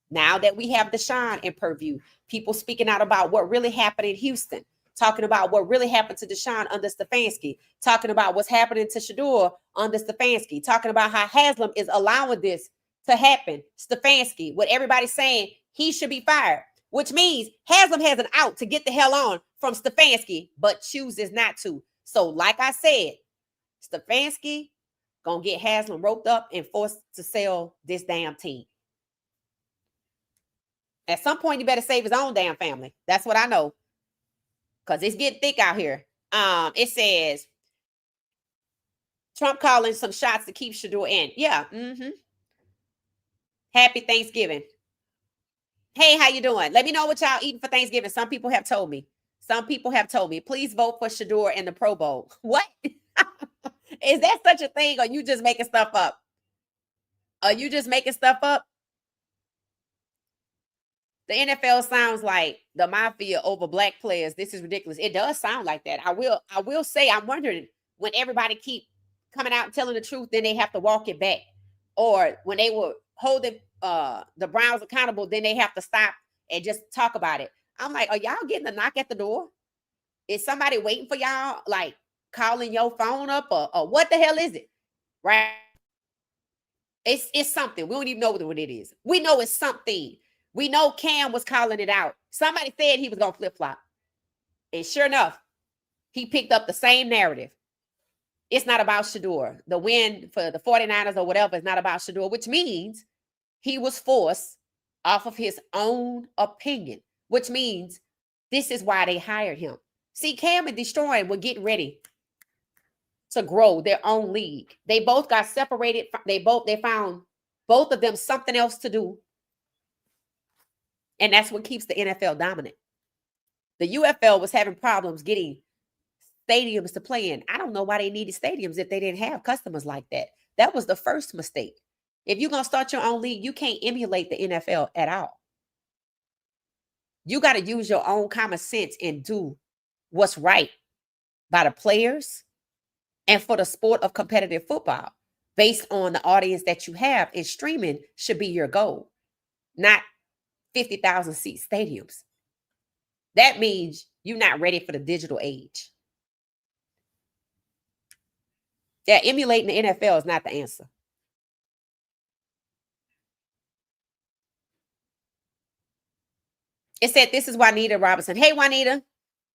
now that we have Deshaun in purview, people speaking out about what really happened in Houston, talking about what really happened to Deshaun under Stefanski, talking about what's happening to Shedeur under Stefanski, talking about how Haslam is allowing this to happen. Stefanski, what everybody's saying, he should be fired, which means Haslam has an out to get the hell on from Stefanski, but chooses not to. So like I said, Stefanski gonna get Haslam roped up and forced to sell this damn team. At some point, you better save his own damn family. That's what I know. Because it's getting thick out here. It says, Trump calling some shots to keep Shedeur in. Yeah. Happy Thanksgiving. Hey, how you doing? Let me know what y'all eating for Thanksgiving. Some people have told me. Please vote for Shedeur in the Pro Bowl. What? Is that such a thing? Or you just making stuff up? The NFL sounds like the mafia over black players. This is ridiculous. It does sound like that. I will say, I'm wondering when everybody keep coming out and telling the truth, then they have to walk it back. Or when they were holding the Browns accountable, then they have to stop and just talk about it. I'm like, are y'all getting a knock at the door? Is somebody waiting for y'all, like calling your phone up or what the hell is it? Right? It's something. We don't even know what it is. We know it's something. We know Cam was calling it out. Somebody said he was going to flip-flop. And sure enough, he picked up the same narrative. It's not about Shedeur. The win for the 49ers or whatever is not about Shedeur, which means he was forced off of his own opinion, which means this is why they hired him. See, Cam and Deshaun were getting ready to grow their own league. They both got separated. They found both of them something else to do. And that's what keeps the NFL dominant. The UFL was having problems getting stadiums to play in. I don't know why they needed stadiums if they didn't have customers like that. That was the first mistake. If you're going to start your own league, you can't emulate the NFL at all. You got to use your own common sense and do what's right by the players and for the sport of competitive football based on the audience that you have. And streaming should be your goal, not 50,000 seat stadiums. That means you're not ready for the digital age. Yeah, emulating the NFL is not the answer. It said, this is Juanita Robinson. Hey, Juanita.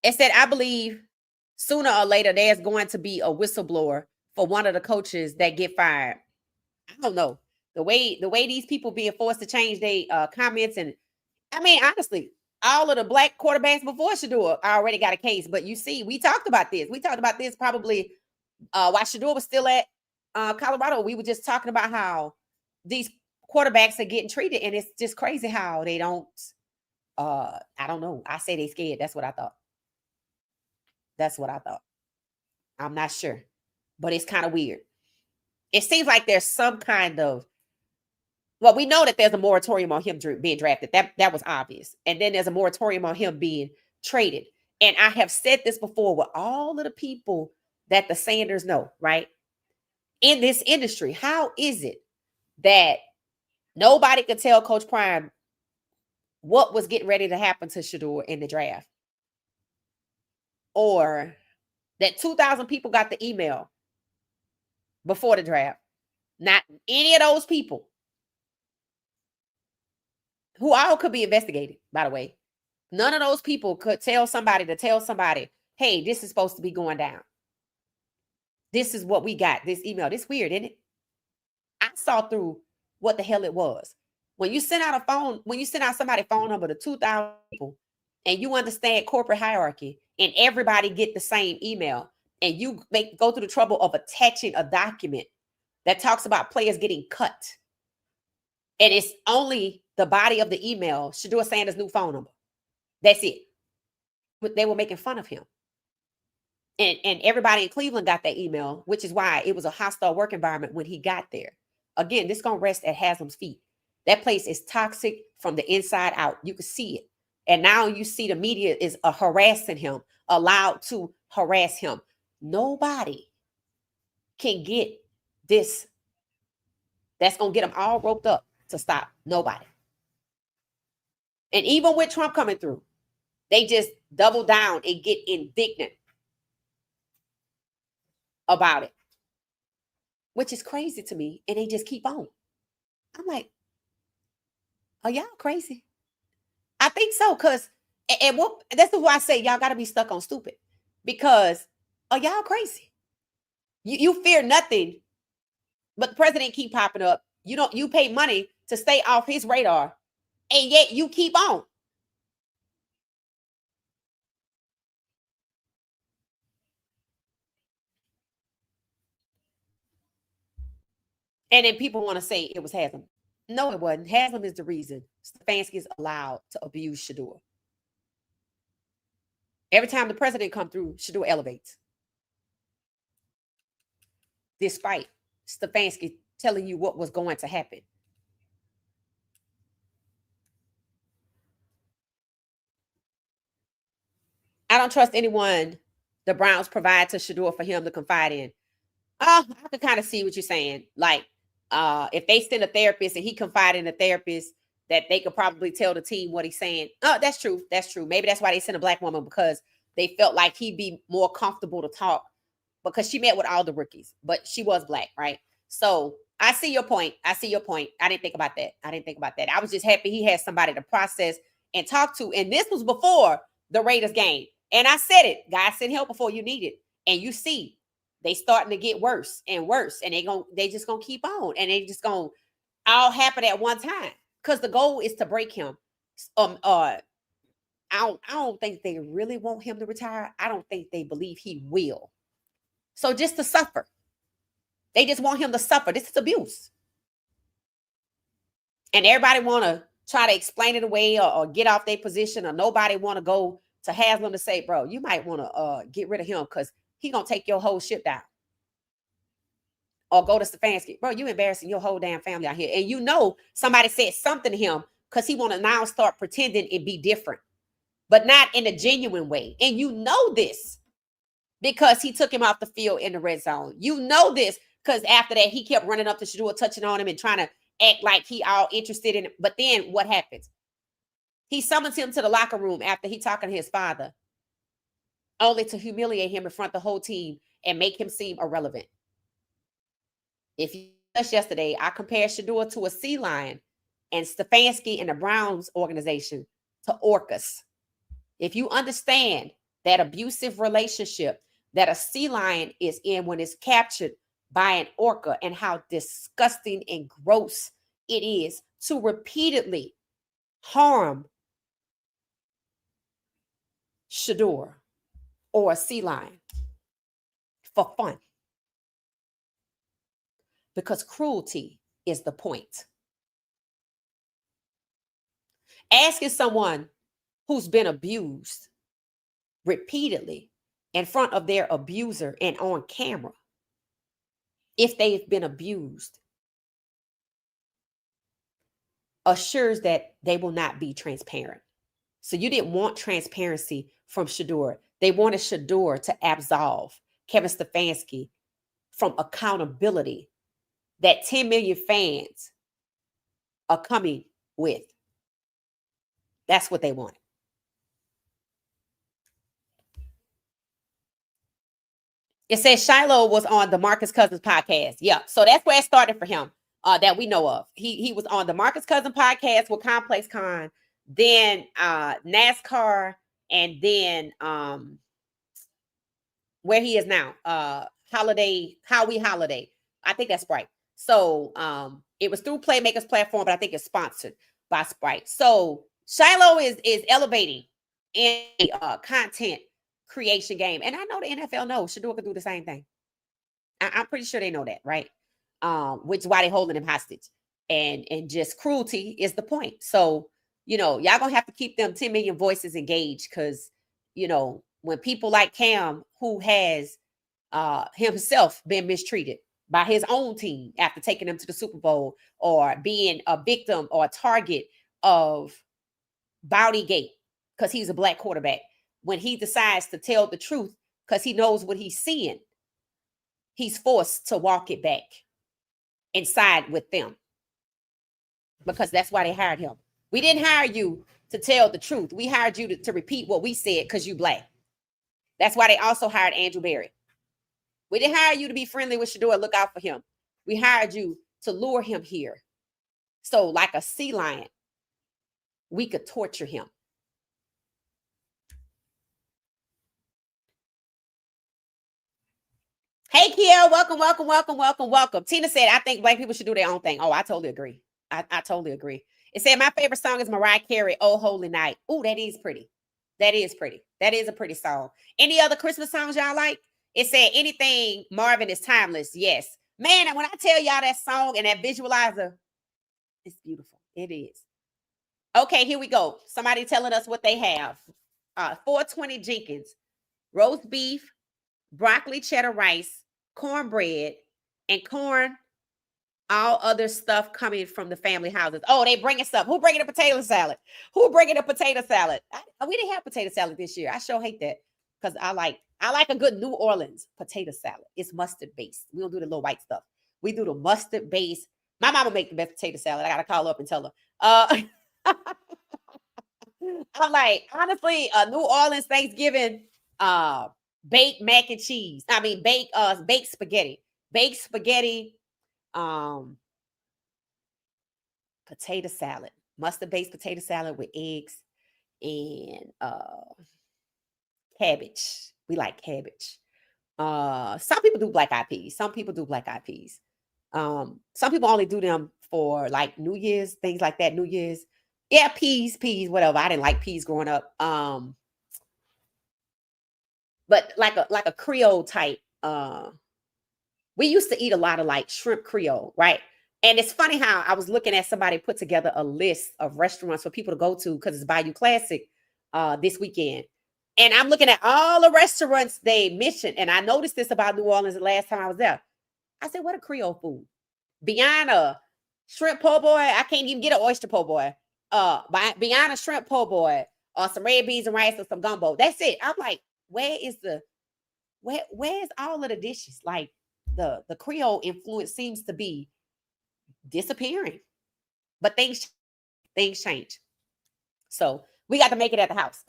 It said, I believe sooner or later there's going to be a whistleblower for one of the coaches that get fired. I don't know. The way these people being forced to change their comments, and I mean, honestly, all of the black quarterbacks before Shedeur already got a case. But you see, we talked about this. We talked about this probably while Shedeur was still at Colorado. We were just talking about how these quarterbacks are getting treated, and it's just crazy how they don't. I don't know. I say they scared. That's what I thought. I'm not sure, but it's kind of weird. It seems like there's some kind of. Well, we know that there's a moratorium on him being drafted. That was obvious. And then there's a moratorium on him being traded. And I have said this before with all of the people that the Sanders know, right? In this industry, how is it that nobody could tell Coach Prime what was getting ready to happen to Shedeur in the draft? Or that 2,000 people got the email before the draft. Not any of those people. Who all could be investigated, by the way. None of those people could tell somebody, hey, this is supposed to be going down. This is what we got, this email. This weird, isn't it? I saw through what the hell it was. When you send out somebody's phone number to 2,000 people and you understand corporate hierarchy and everybody get the same email and you go through the trouble of attaching a document that talks about players getting cut And it's only the body of the email, Shedeur saying his new phone number. That's it. But they were making fun of him. And everybody in Cleveland got that email, which is why it was a hostile work environment when he got there. Again, this going to rest at Haslam's feet. That place is toxic from the inside out. You can see it. And now you see the media is harassing him, allowed to harass him. Nobody can get this. That's going to get them all roped up to stop. Nobody. And even with Trump coming through, they just double down and get indignant about it, which is crazy to me. And they just keep on. I'm like, are y'all crazy? I think so, because and what that's why I say y'all got to be stuck on stupid, because are y'all crazy? You fear nothing, but the president keep popping up. You pay money to stay off his radar, and yet you keep on. And then people want to say it was Haslam. No, it wasn't. Haslam is the reason Stefanski is allowed to abuse Shedeur. Every time the president come through, Shedeur elevates. Despite Stefanski telling you what was going to happen. I don't trust anyone the Browns provide to Shedeur for him to confide in. I can kind of see what you're saying. Like, if they send a therapist and he confide in a therapist, that they could probably tell the team what he's saying. Oh, that's true. That's true. Maybe that's why they sent a black woman, because they felt like he'd be more comfortable to talk, because she met with all the rookies, but she was black, right? So I see your point. I didn't think about that. I was just happy he had somebody to process and talk to. And this was before the Raiders game. And I said it, God sent help before you need it. And you see, they starting to get worse and worse. And they just gonna keep on. And they just gonna all happen at one time. Because the goal is to break him. I don't think they really want him to retire. I don't think they believe he will. So just to suffer. They just want him to suffer. This is abuse. And everybody want to try to explain it away or get off their position, or nobody want to go to Haslam to say, bro, you might want to get rid of him because he going to take your whole ship down. Or go to Stefanski. Bro, you embarrassing your whole damn family out here. And you know somebody said something to him because he want to now start pretending and be different. But not in a genuine way. And you know this because he took him off the field in the red zone. You know this because after that, he kept running up to Shedeur, touching on him and trying to act like he all interested in it. But then what happens? He summons him to the locker room after he talking to his father, only to humiliate him in front of the whole team and make him seem irrelevant. If you watched yesterday, I compared Shedeur to a sea lion and Stefanski and the Browns organization to orcas. If you understand that abusive relationship that a sea lion is in when it's captured by an orca, and how disgusting and gross it is to repeatedly harm Shedeur or a sea lion for fun. Because cruelty is the point. Asking someone who's been abused repeatedly in front of their abuser and on camera if they've been abused assures that they will not be transparent. So you didn't want transparency from Shedeur. They wanted Shedeur to absolve Kevin Stefanski from accountability that 10 million fans are coming with. That's what they wanted. It says Shilo was on the Marcus Cousins podcast. Yeah, so that's where it started for him, that we know of. He was on the Marcus Cousins podcast with Complex Con, then NASCAR, and then where he is now, Howie Holiday. I think that's Sprite. So it was through Playmakers platform, but I think it's sponsored by Sprite. So Shilo is elevating in content creation game. And I know the NFL knows Shedeur could do the same thing. I'm pretty sure they know that, right? Which is why they're holding him hostage. and just cruelty is the point. So, y'all gonna have to keep them 10 million voices engaged, because, when people like Cam, who has himself been mistreated by his own team after taking them to the Super Bowl, or being a victim or a target of Bountygate because he's a black quarterback, when he decides to tell the truth because he knows what he's seeing, he's forced to walk it back and side with them, because that's why they hired him. We didn't hire you to tell the truth. We hired you to repeat what we said because you black. That's why they also hired Andrew Berry. We didn't hire you to be friendly with Shedeur, look out for him. We hired you to lure him here. So like a sea lion, we could torture him. Hey, Kiel, welcome. Tina said, I think black people should do their own thing. Oh, I totally agree. I totally agree. It said, my favorite song is Mariah Carey, Oh Holy Night. Oh, that is pretty. That is pretty. That is a pretty song. Any other Christmas songs y'all like? It said, anything Marvin is timeless. Yes. Man, and when I tell y'all that song and that visualizer, it's beautiful. It is. Okay, here we go. Somebody telling us what they have. 420 Jenkins, roast beef, broccoli cheddar rice, cornbread, and corn, all other stuff coming from the family houses. Oh, they bringing stuff. Who bringing a potato salad? We didn't have potato salad this year. I sure hate that, because I like a good New Orleans potato salad. It's mustard based. We don't do the little white stuff. We do the mustard based. My mama make the best potato salad. I gotta call her up and tell her. I'm like, honestly, New Orleans Thanksgiving, baked mac and cheese. I mean, baked spaghetti. Baked spaghetti, potato salad. Mustard-based potato salad with eggs and cabbage. We like cabbage. Some people do black eyed peas. Some people only do them for like New Year's, things like that. New Year's. Yeah, peas, whatever. I didn't like peas growing up. But like a Creole type. We used to eat a lot of like shrimp Creole, right? And it's funny how I was looking at somebody put together a list of restaurants for people to go to because it's Bayou Classic this weekend. And I'm looking at all the restaurants they mentioned. And I noticed this about New Orleans the last time I was there. I said, what a Creole food? Beyond a shrimp po' boy, I can't even get an oyster po' boy. Beyond a shrimp po' boy or some red beans and rice or some gumbo. That's it. I'm like, where's all of the dishes? Like the Creole influence seems to be disappearing. But things change. So we got to make it at the house.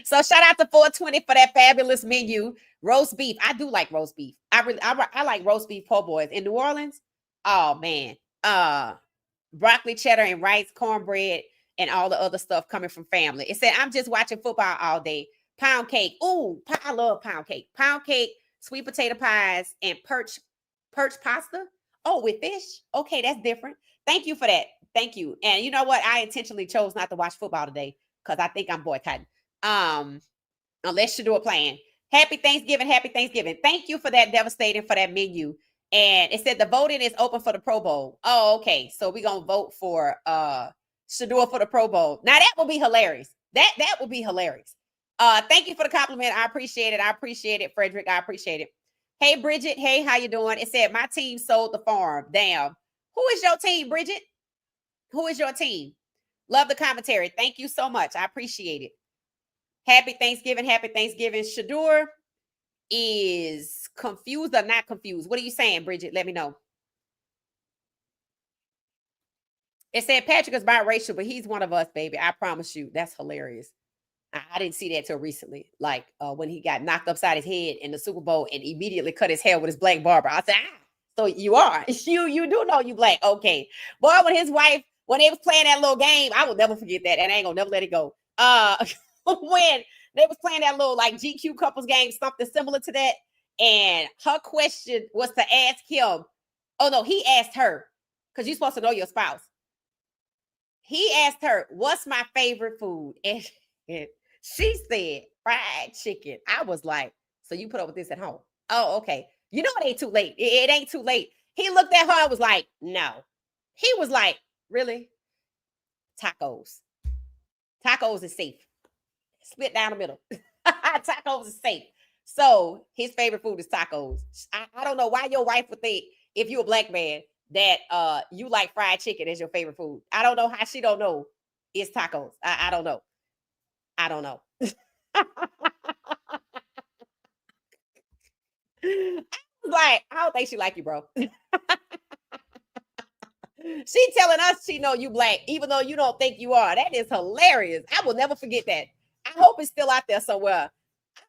So shout out to 420 for that fabulous menu. Roast beef. I do like roast beef. I like roast beef po' boys. In New Orleans, oh man. Broccoli cheddar and rice, cornbread, and all the other stuff coming from family. It said, I'm just watching football all day. Pound cake. Ooh, I love pound cake. Pound cake, sweet potato pies, and perch pasta. Oh, with fish? Okay, that's different. Thank you for that. Thank you. And you know what? I intentionally chose not to watch football today because I think I'm boycotting. Unless you do a plan. Happy Thanksgiving. Thank you for that, devastating, for that menu. And it said the voting is open for the Pro Bowl. Oh, okay. So we're gonna vote for Shedeur for the Pro Bowl. Now that will be hilarious. That will be hilarious. Thank you for the compliment. I appreciate it, Frederick. I appreciate it. Hey, Bridget. Hey, how you doing? It said my team sold the farm. Damn. Who is your team, Bridget? Who is your team? Love the commentary. Thank you so much. I appreciate it. Happy Thanksgiving. Shedeur is confused or not confused? What are you saying, Bridget? Let me know. It said Patrick is biracial, but he's one of us, baby. I promise you. That's hilarious. I didn't see that till recently. Like when he got knocked upside his head in the Super Bowl and immediately cut his hair with his black barber. I said, so you are. You do know you black. Okay. Boy, when his wife, when they was playing that little game, I will never forget that. And I ain't gonna never let it go. When they was playing that little like GQ couples game, something similar to that. And her question was to ask him. Oh no, he asked her, because you're supposed to know your spouse. He asked her, what's my favorite food? And she said fried chicken. I was like, so you put up with this at home? Oh, okay. You know it ain't too late. It ain't too late. He looked at her and was like, no. He was like, really? Tacos. Tacos is safe. Split down the middle. Tacos is safe. So his favorite food is tacos. I don't know why your wife would think, if you're a black man, that you like fried chicken as your favorite food. I don't know how she don't know it's tacos. I don't know. I don't know. I was like, I don't think she like you, bro. She telling us she know you black, even though you don't think you are. That is hilarious. I will never forget that. I hope it's still out there somewhere.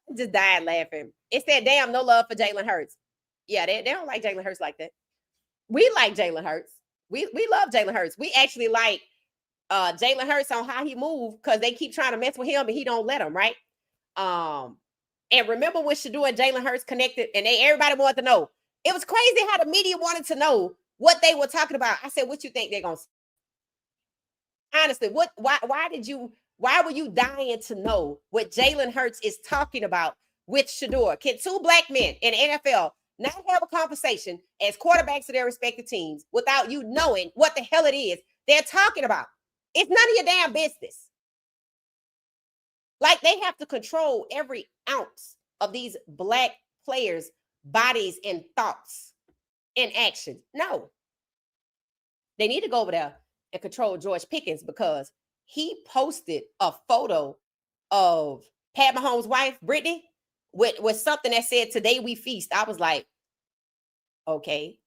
I just died laughing. It said, damn, no love for Jalen Hurts. Yeah, they don't like Jalen Hurts like that. We like Jalen Hurts. We love Jalen Hurts. We actually like Jalen Hurts on how he moved because they keep trying to mess with him and he don't let them, right? And remember when Shedeur and Jalen Hurts connected and everybody wanted to know. It was crazy how the media wanted to know what they were talking about. I said, what you think they're gonna say? Honestly, why were you dying to know what Jalen Hurts is talking about with Shedeur? Can two black men in the NFL not have a conversation as quarterbacks of their respective teams without you knowing what the hell it is they're talking about? It's none of your damn business. Like they have to control every ounce of these black players' bodies and thoughts and actions. No. They need to go over there and control George Pickens because he posted a photo of Pat Mahomes' wife, Brittany, with something that said, today we feast. I was like, okay,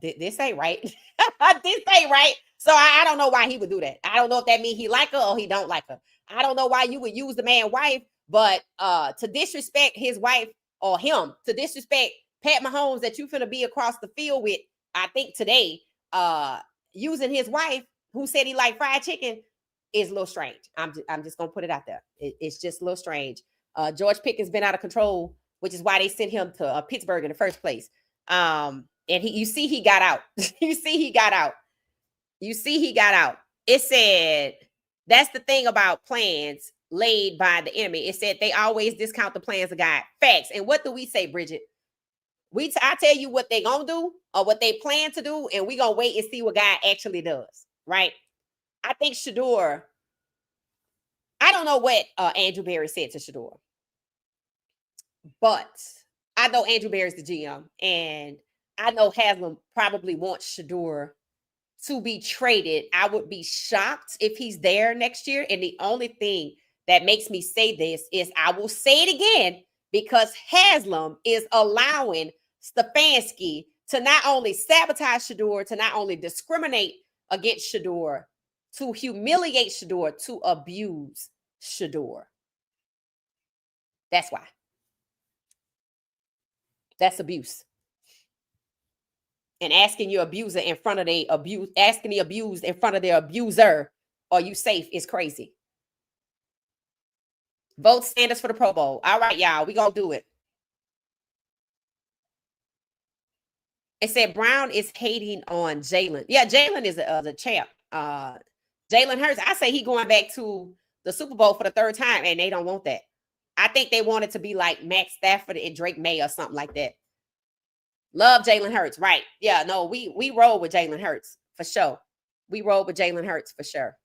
this ain't right. This ain't right. So I don't know why he would do that. I don't know if that means he like her or he don't like her. I don't know why you would use the man's wife, but to disrespect his wife or him, to disrespect Pat Mahomes that you finna be across the field with, I think today, using his wife who said he liked fried chicken is a little strange. I'm just gonna put it out there. It's just a little strange. George Pickens been out of control, which is why they sent him to Pittsburgh in the first place. And you see he got out. You see he got out. It said that's the thing about plans laid by the enemy. It said they always discount the plans of God. Facts. And what do we say, Bridget? I tell you what they gonna do or what they plan to do, and we gonna wait and see what God actually does, right? I think Shedeur, I don't know what Andrew Berry said to Shedeur, but I know Andrew Berry's the GM, and I know Haslam probably wants Shedeur to be traded. I would be shocked if he's there next year. And the only thing that makes me say this is I will say it again because Haslam is allowing Stefanski to not only sabotage Shedeur, to not only discriminate against Shedeur, to humiliate Shedeur, to abuse Shedeur. That's why. That's abuse. And asking your abuser in front of the abused in front of their abuser, are you safe, is crazy. Vote Sanders for the Pro Bowl. All right, y'all, we gonna do it. It said Brown is hating on Jalen. Yeah, Jalen is the champ. Jalen Hurts, I say he going back to the Super Bowl for the third time, and they don't want that. I think they want it to be like Matt Stafford and Drake May or something like that. Love Jalen Hurts, right? Yeah, no, we roll with Jalen Hurts for sure. We roll with Jalen Hurts for sure.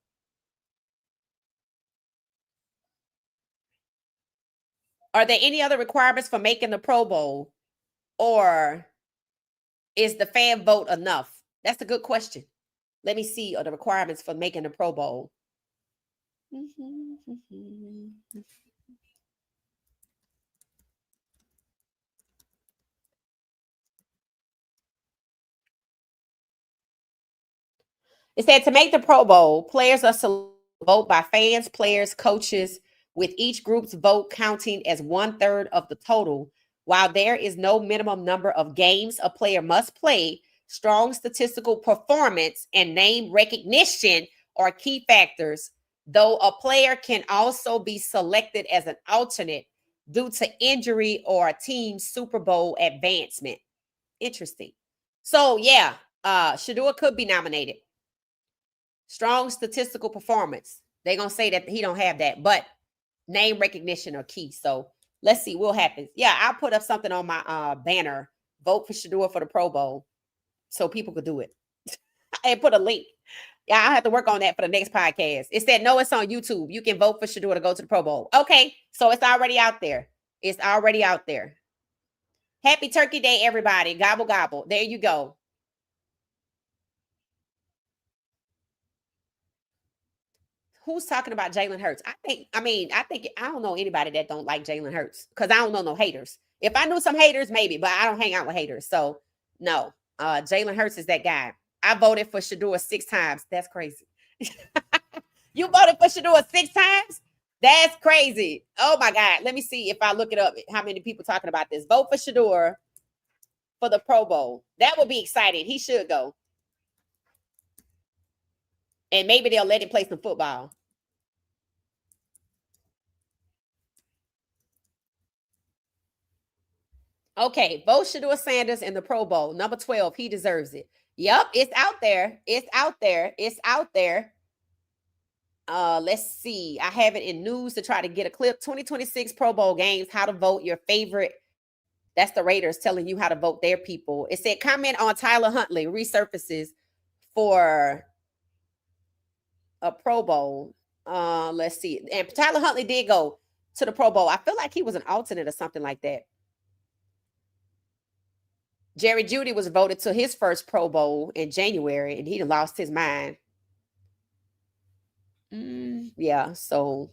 Are there any other requirements for making the Pro Bowl, or is the fan vote enough? That's a good question. Let me see the requirements for making the Pro Bowl. It said to make the Pro Bowl, players are selected vote by fans, players, coaches, with each group's vote counting as 1/3 of the total. While there is no minimum number of games a player must play, strong statistical performance and name recognition are key factors, though a player can also be selected as an alternate due to injury or a team's Super Bowl advancement. Interesting. So yeah, Shedeur could be nominated. Strong statistical performance. They're going to say that he don't have that, but name recognition are key. So let's see what happens. Yeah, I'll put up something on my banner. Vote for Shedeur for the Pro Bowl. so people could do it. And put a link. Yeah, I'll have to work on that for the next podcast. It said, no, it's on YouTube. You can vote for Shedeur to go to the Pro Bowl. Okay, so it's already out there. It's already out there. Happy Turkey Day, everybody. Gobble, gobble. There you go. Who's talking about Jalen Hurts? I don't know anybody that don't like Jalen Hurts because I don't know no haters. If I knew some haters, maybe, but I don't hang out with haters. So, no, Jalen Hurts is that guy. I voted for Shedeur 6 times. That's crazy. You voted for Shedeur 6 times? That's crazy. Oh, my God. Let me see if I look it up. How many people talking about this? Vote for Shedeur for the Pro Bowl. That would be exciting. He should go. And maybe they'll let him play some football. Okay, vote Shedeur Sanders in the Pro Bowl. Number 12, he deserves it. Yep, it's out there. It's out there. It's out there. Let's see. I have it in news to try to get a clip. 2026 Pro Bowl games, how to vote your favorite. That's the Raiders telling you how to vote their people. It said, comment on Tyler Huntley resurfaces for a Pro Bowl. Let's see. And Tyler Huntley did go to the Pro Bowl. I feel like he was an alternate or something like that. Jerry Jeudy was voted to his first Pro Bowl in January, and he lost his mind. Yeah, so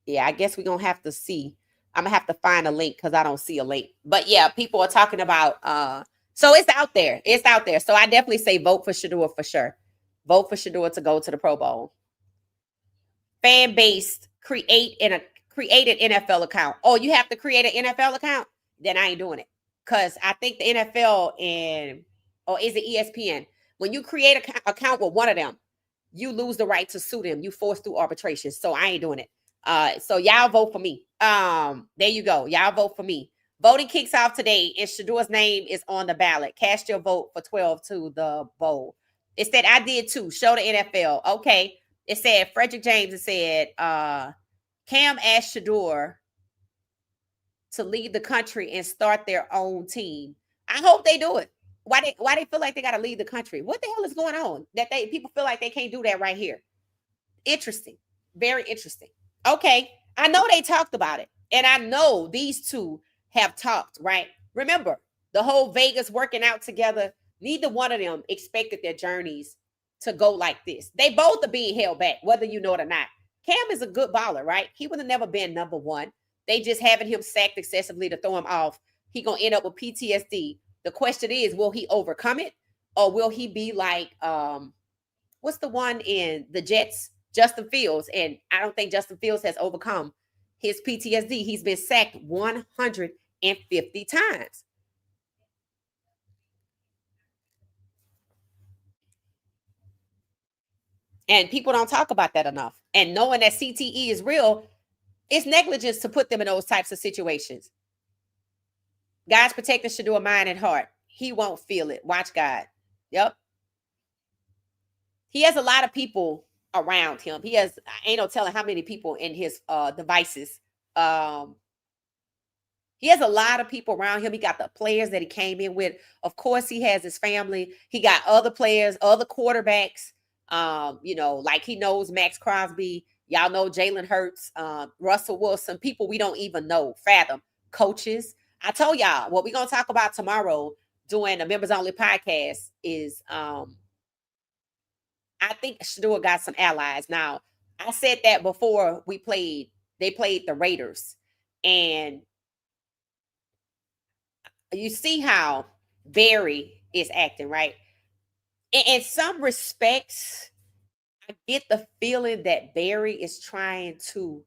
yeah, I guess we're gonna have to see. I'm gonna have to find a link because I don't see a link. But yeah, people are talking about so it's out there. It's out there. So I definitely say vote for Shedeur for sure. Vote for Shedeur to go to the Pro Bowl. Fan based, create an NFL account. Oh, you have to create an NFL account? Then I ain't doing it. Because I think the NFL or is it ESPN? When you create an account with one of them, you lose the right to sue them. You force through arbitration. So I ain't doing it. So y'all vote for me. There you go. Y'all vote for me. Voting kicks off today, and Shedeur's name is on the ballot. Cast your vote for 12 to the bowl. It said I did too. Show the NFL. Okay. It said Frederick James. It said Cam asked Shedeur to leave the country and start their own team. I hope they do it. Why they feel like they got to leave the country? What the hell is going on? That people feel like they can't do that right here. Interesting. Very interesting. Okay. I know they talked about it. And I know these two have talked, right? Remember, the whole Vegas working out together, neither one of them expected their journeys to go like this. They both are being held back, whether you know it or not. Cam is a good baller, right? He would have never been number one. They just having him sacked excessively to throw him off. He gonna end up with PTSD. The question is, will he overcome it, or will he be like what's the one in the Jets, Justin Fields? And I don't think Justin Fields has overcome his PTSD. He's been sacked 150 times. And people don't talk about that enough. And knowing that CTE is real, it's negligence to put them in those types of situations. God's protecting Shedeur mind and heart. He won't feel it. Watch God. Yep. He has a lot of people around him. He has, ain't no telling how many people in his devices. He has a lot of people around him. He got the players that he came in with. Of course, he has his family. He got other players, other quarterbacks. Like he knows Max Crosby. Y'all know Jalen Hurts, Russell Wilson, people we don't even know, fathom, coaches. I told y'all what we're going to talk about tomorrow doing a members only podcast is I think Shedeur got some allies. Now, I said that before they played the Raiders. And you see how Barry is acting, right? In some respects, I get the feeling that Barry is trying to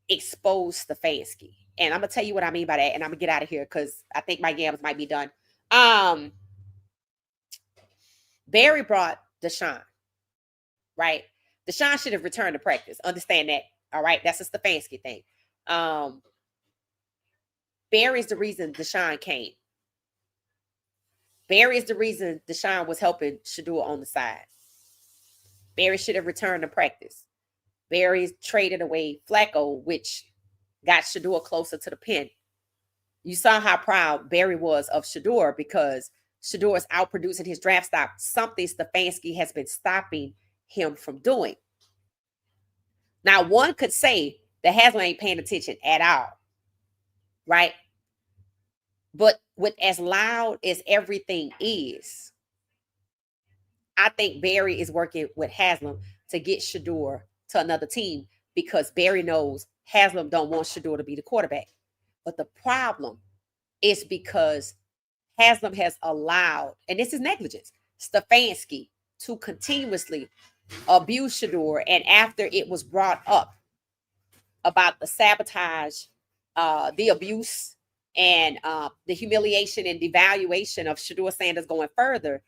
expose Stefanski. And I'm going to tell you what I mean by that. And I'm going to get out of here because I think my yams might be done. Barry brought Deshaun, right? Deshaun should have returned to practice. Understand that. All right. That's a Stefanski thing. Barry's the reason Deshaun came. Barry is the reason Deshaun was helping Shedeur on the side. Barry should have returned to practice. Barry traded away Flacco, which got Shedeur closer to the pin. You saw how proud Barry was of Shedeur because Shedeur is outproducing his draft stock, something Stefanski has been stopping him from doing. Now, one could say that Haslam ain't paying attention at all, right? But with as loud as everything is, I think Barry is working with Haslam to get Shedeur to another team because Barry knows Haslam don't want Shedeur to be the quarterback. But the problem is because Haslam has allowed, and this is negligence, Stefanski to continuously abuse Shedeur. And after it was brought up about the sabotage, the abuse, and the humiliation and devaluation of Shedeur Sanders going further,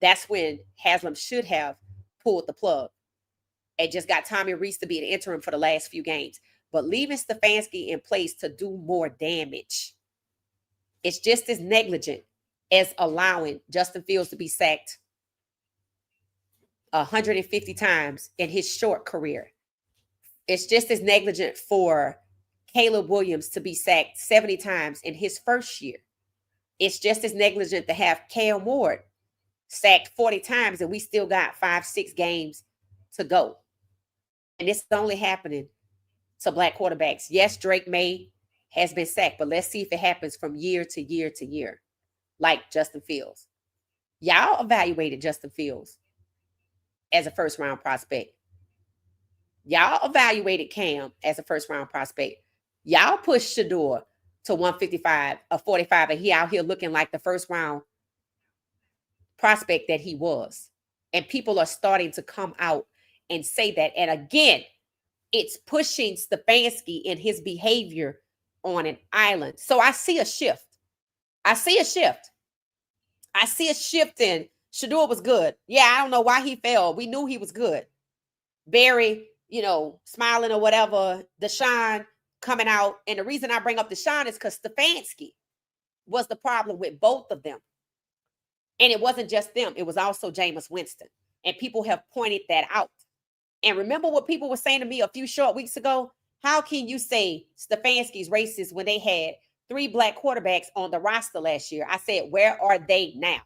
that's when Haslam should have pulled the plug and just got Tommy Reese to be an interim for the last few games. But leaving Stefanski in place to do more damage, it's just as negligent as allowing Justin Fields to be sacked 150 times in his short career. It's just as negligent for Caleb Williams to be sacked 70 times in his first year. It's just as negligent to have Cam Ward sacked 40 times and we still got 5-6 games to go. And this is only happening to Black quarterbacks. Yes, Drake May has been sacked, but let's see if it happens from year to year to year, like Justin Fields. Y'all evaluated Justin Fields as a first-round prospect. Y'all evaluated Cam as a first-round prospect. Y'all pushed Shedeur to 155, a 45, and he out here looking like the first-round prospect that he was. And people are starting to come out and say that. And again, it's pushing Stefanski in his behavior on an island. So I see a shift. I see a shift in Shedeur was good. Yeah, I don't know why he fell. We knew he was good. Barry, smiling or whatever. Deshaun coming out. And the reason I bring up Deshaun is because Stefanski was the problem with both of them. And it wasn't just them. It was also Jameis Winston. And people have pointed that out. And remember what people were saying to me a few short weeks ago? How can you say Stefanski's racist when they had 3 Black quarterbacks on the roster last year? I said, where are they now?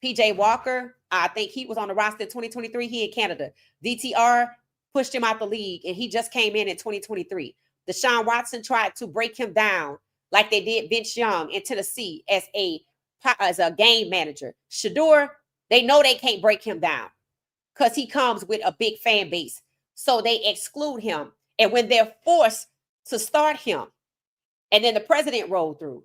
PJ Walker, I think he was on the roster in 2023. He in Canada. DTR pushed him out the league, and he just came in 2023. Deshaun Watson tried to break him down like they did Vince Young in Tennessee as a game manager. Shedeur, they know they can't break him down because he comes with a big fan base. So they exclude him. And when they're forced to start him, and then the president rolled through,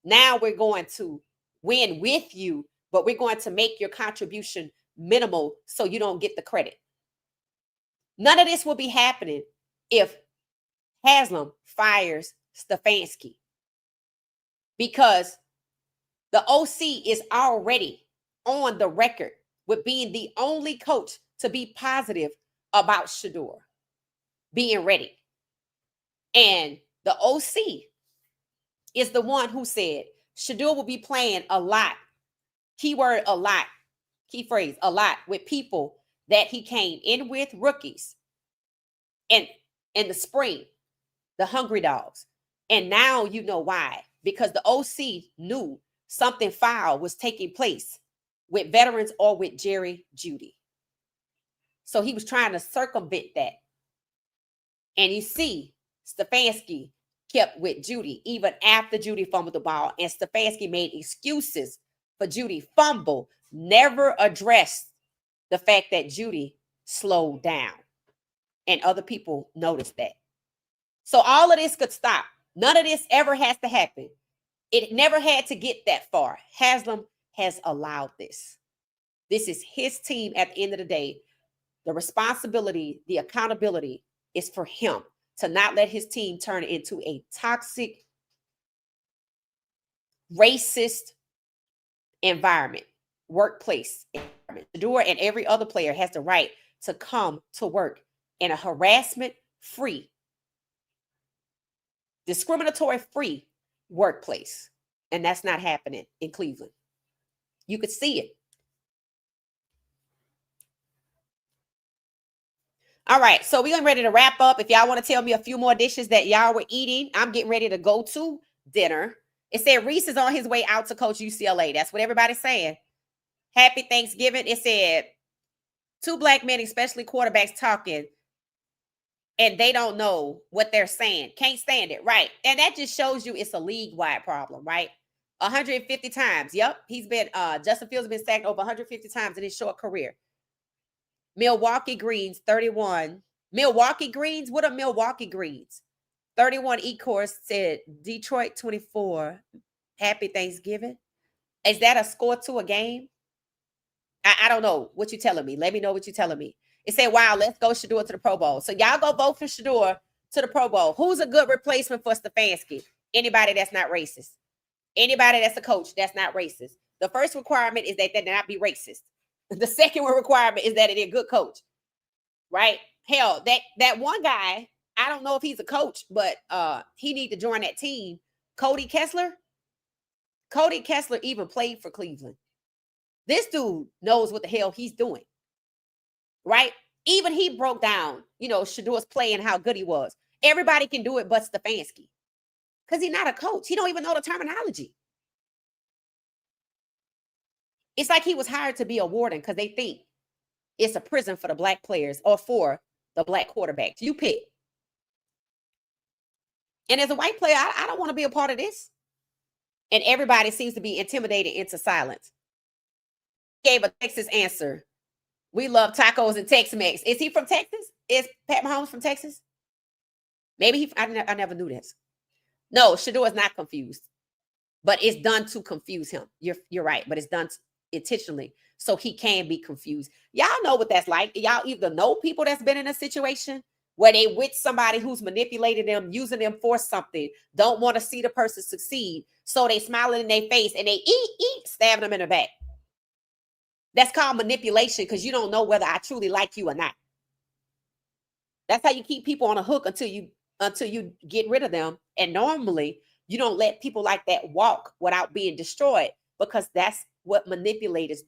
now we're going to win with you, but we're going to make your contribution minimal so you don't get the credit. None of this will be happening if Haslam fires Stefanski, because the OC is already on the record with being the only coach to be positive about Shedeur being ready. And the OC is the one who said Shedeur will be playing a lot, keyword a lot, key phrase a lot, with people that he came in with, rookies, and in the spring, the Hungry Dogs. And now you know why, because the OC knew something foul was taking place with veterans or with Jerry Jeudy. So he was trying to circumvent that. And you see, Stefanski kept with Jeudy even after Jeudy fumbled the ball, and Stefanski made excuses for Jeudy fumble, never addressed the fact that Jeudy slowed down. And other people noticed that. So all of this could stop. None of this ever has to happen. It never had to get that far. Haslam has allowed this. This is his team at the end of the day. The responsibility, the accountability is for him to not let his team turn into a toxic, racist environment, workplace environment. Shedeur and every other player has the right to come to work in a harassment-free, discriminatory-free workplace. And that's not happening in Cleveland. You could see it. All right, so we're getting ready to wrap up. If y'all want to tell me a few more dishes that y'all were eating, I'm getting ready to go to dinner. It said Reese is on his way out to coach UCLA. That's what everybody's saying. Happy Thanksgiving. It said 2 black men, especially quarterbacks, talking, and they don't know what they're saying. Can't stand it, right? And that just shows you it's a league-wide problem, right? 150 times. Yep, he's been Justin Fields has been sacked over 150 times in his short career. Milwaukee Greens 31. Milwaukee Greens? What are Milwaukee Greens? 31 E-Course said Detroit 24. Happy Thanksgiving. Is that a score to a game? I don't know what you're telling me. Let me know what you're telling me. It said, wow, let's go Shedeur to the Pro Bowl. So y'all go vote for Shedeur to the Pro Bowl. Who's a good replacement for Stefanski? Anybody that's not racist. Anybody that's a coach that's not racist. The first requirement is that they not be racist. The second requirement is that they're a good coach. Right? Hell, that one guy, I don't know if he's a coach, but he need to join that team. Cody Kessler. Cody Kessler even played for Cleveland. This dude knows what the hell he's doing. Right? Even he broke down, Shedeur's play and how good he was. Everybody can do it but Stefanski. Because he's not a coach. He don't even know the terminology. It's like he was hired to be a warden because they think it's a prison for the black players or for the black quarterbacks. You pick. And as a white player, I don't want to be a part of this. And everybody seems to be intimidated into silence. Gave a Texas answer. We love tacos and Tex-Mex. Is he from Texas? Is Pat Mahomes from Texas? Maybe I never knew this. No, Shedeur is not confused. But it's done to confuse him. You're right. But it's done intentionally so he can be confused. Y'all know what that's like. Y'all either know people that's been in a situation where they with somebody who's manipulating them, using them for something, don't want to see the person succeed. So they smiling in their face and they stabbing them in the back. That's called manipulation because you don't know whether I truly like you or not. That's how you keep people on a hook until you get rid of them. And normally you don't let people like that walk without being destroyed because that's what manipulators.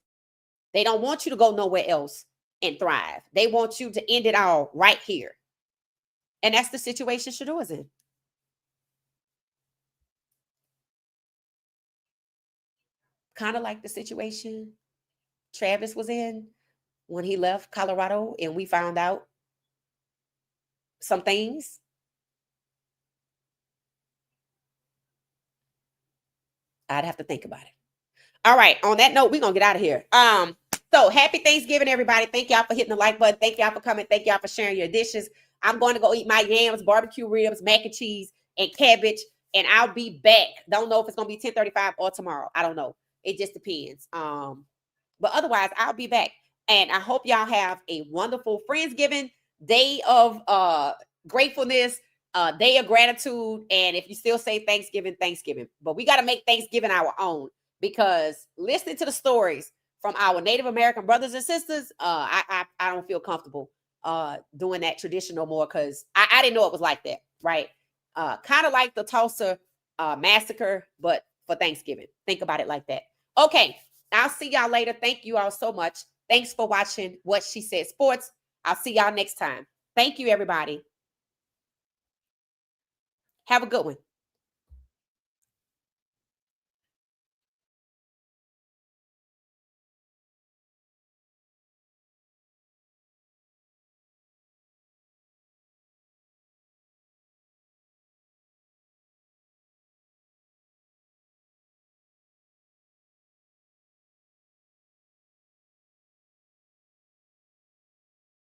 They don't want you to go nowhere else and thrive. They want you to end it all right here. And that's the situation Shedeur is in. Kind of like the situation Travis was in when he left Colorado and we found out some things. I'd have to think about it. All right. On that note, we're going to get out of here. So happy Thanksgiving, everybody. Thank y'all for hitting the like button. Thank y'all for coming. Thank y'all for sharing your dishes. I'm going to go eat my yams, barbecue ribs, mac and cheese, and cabbage. And I'll be back. Don't know if it's going to be 10:35 or tomorrow. I don't know. It just depends. But otherwise, I'll be back. And I hope y'all have a wonderful Friendsgiving, day of gratefulness, day of gratitude. And if you still say Thanksgiving. But we got to make Thanksgiving our own because listening to the stories from our Native American brothers and sisters, I don't feel comfortable doing that tradition no more because I didn't know it was like that, right? Kind of like the Tulsa massacre, but for Thanksgiving. Think about it like that. Okay, I'll see y'all later. Thank you all so much. Thanks for watching What She Said Sports. I'll see y'all next time. Thank you, everybody. Have a good one.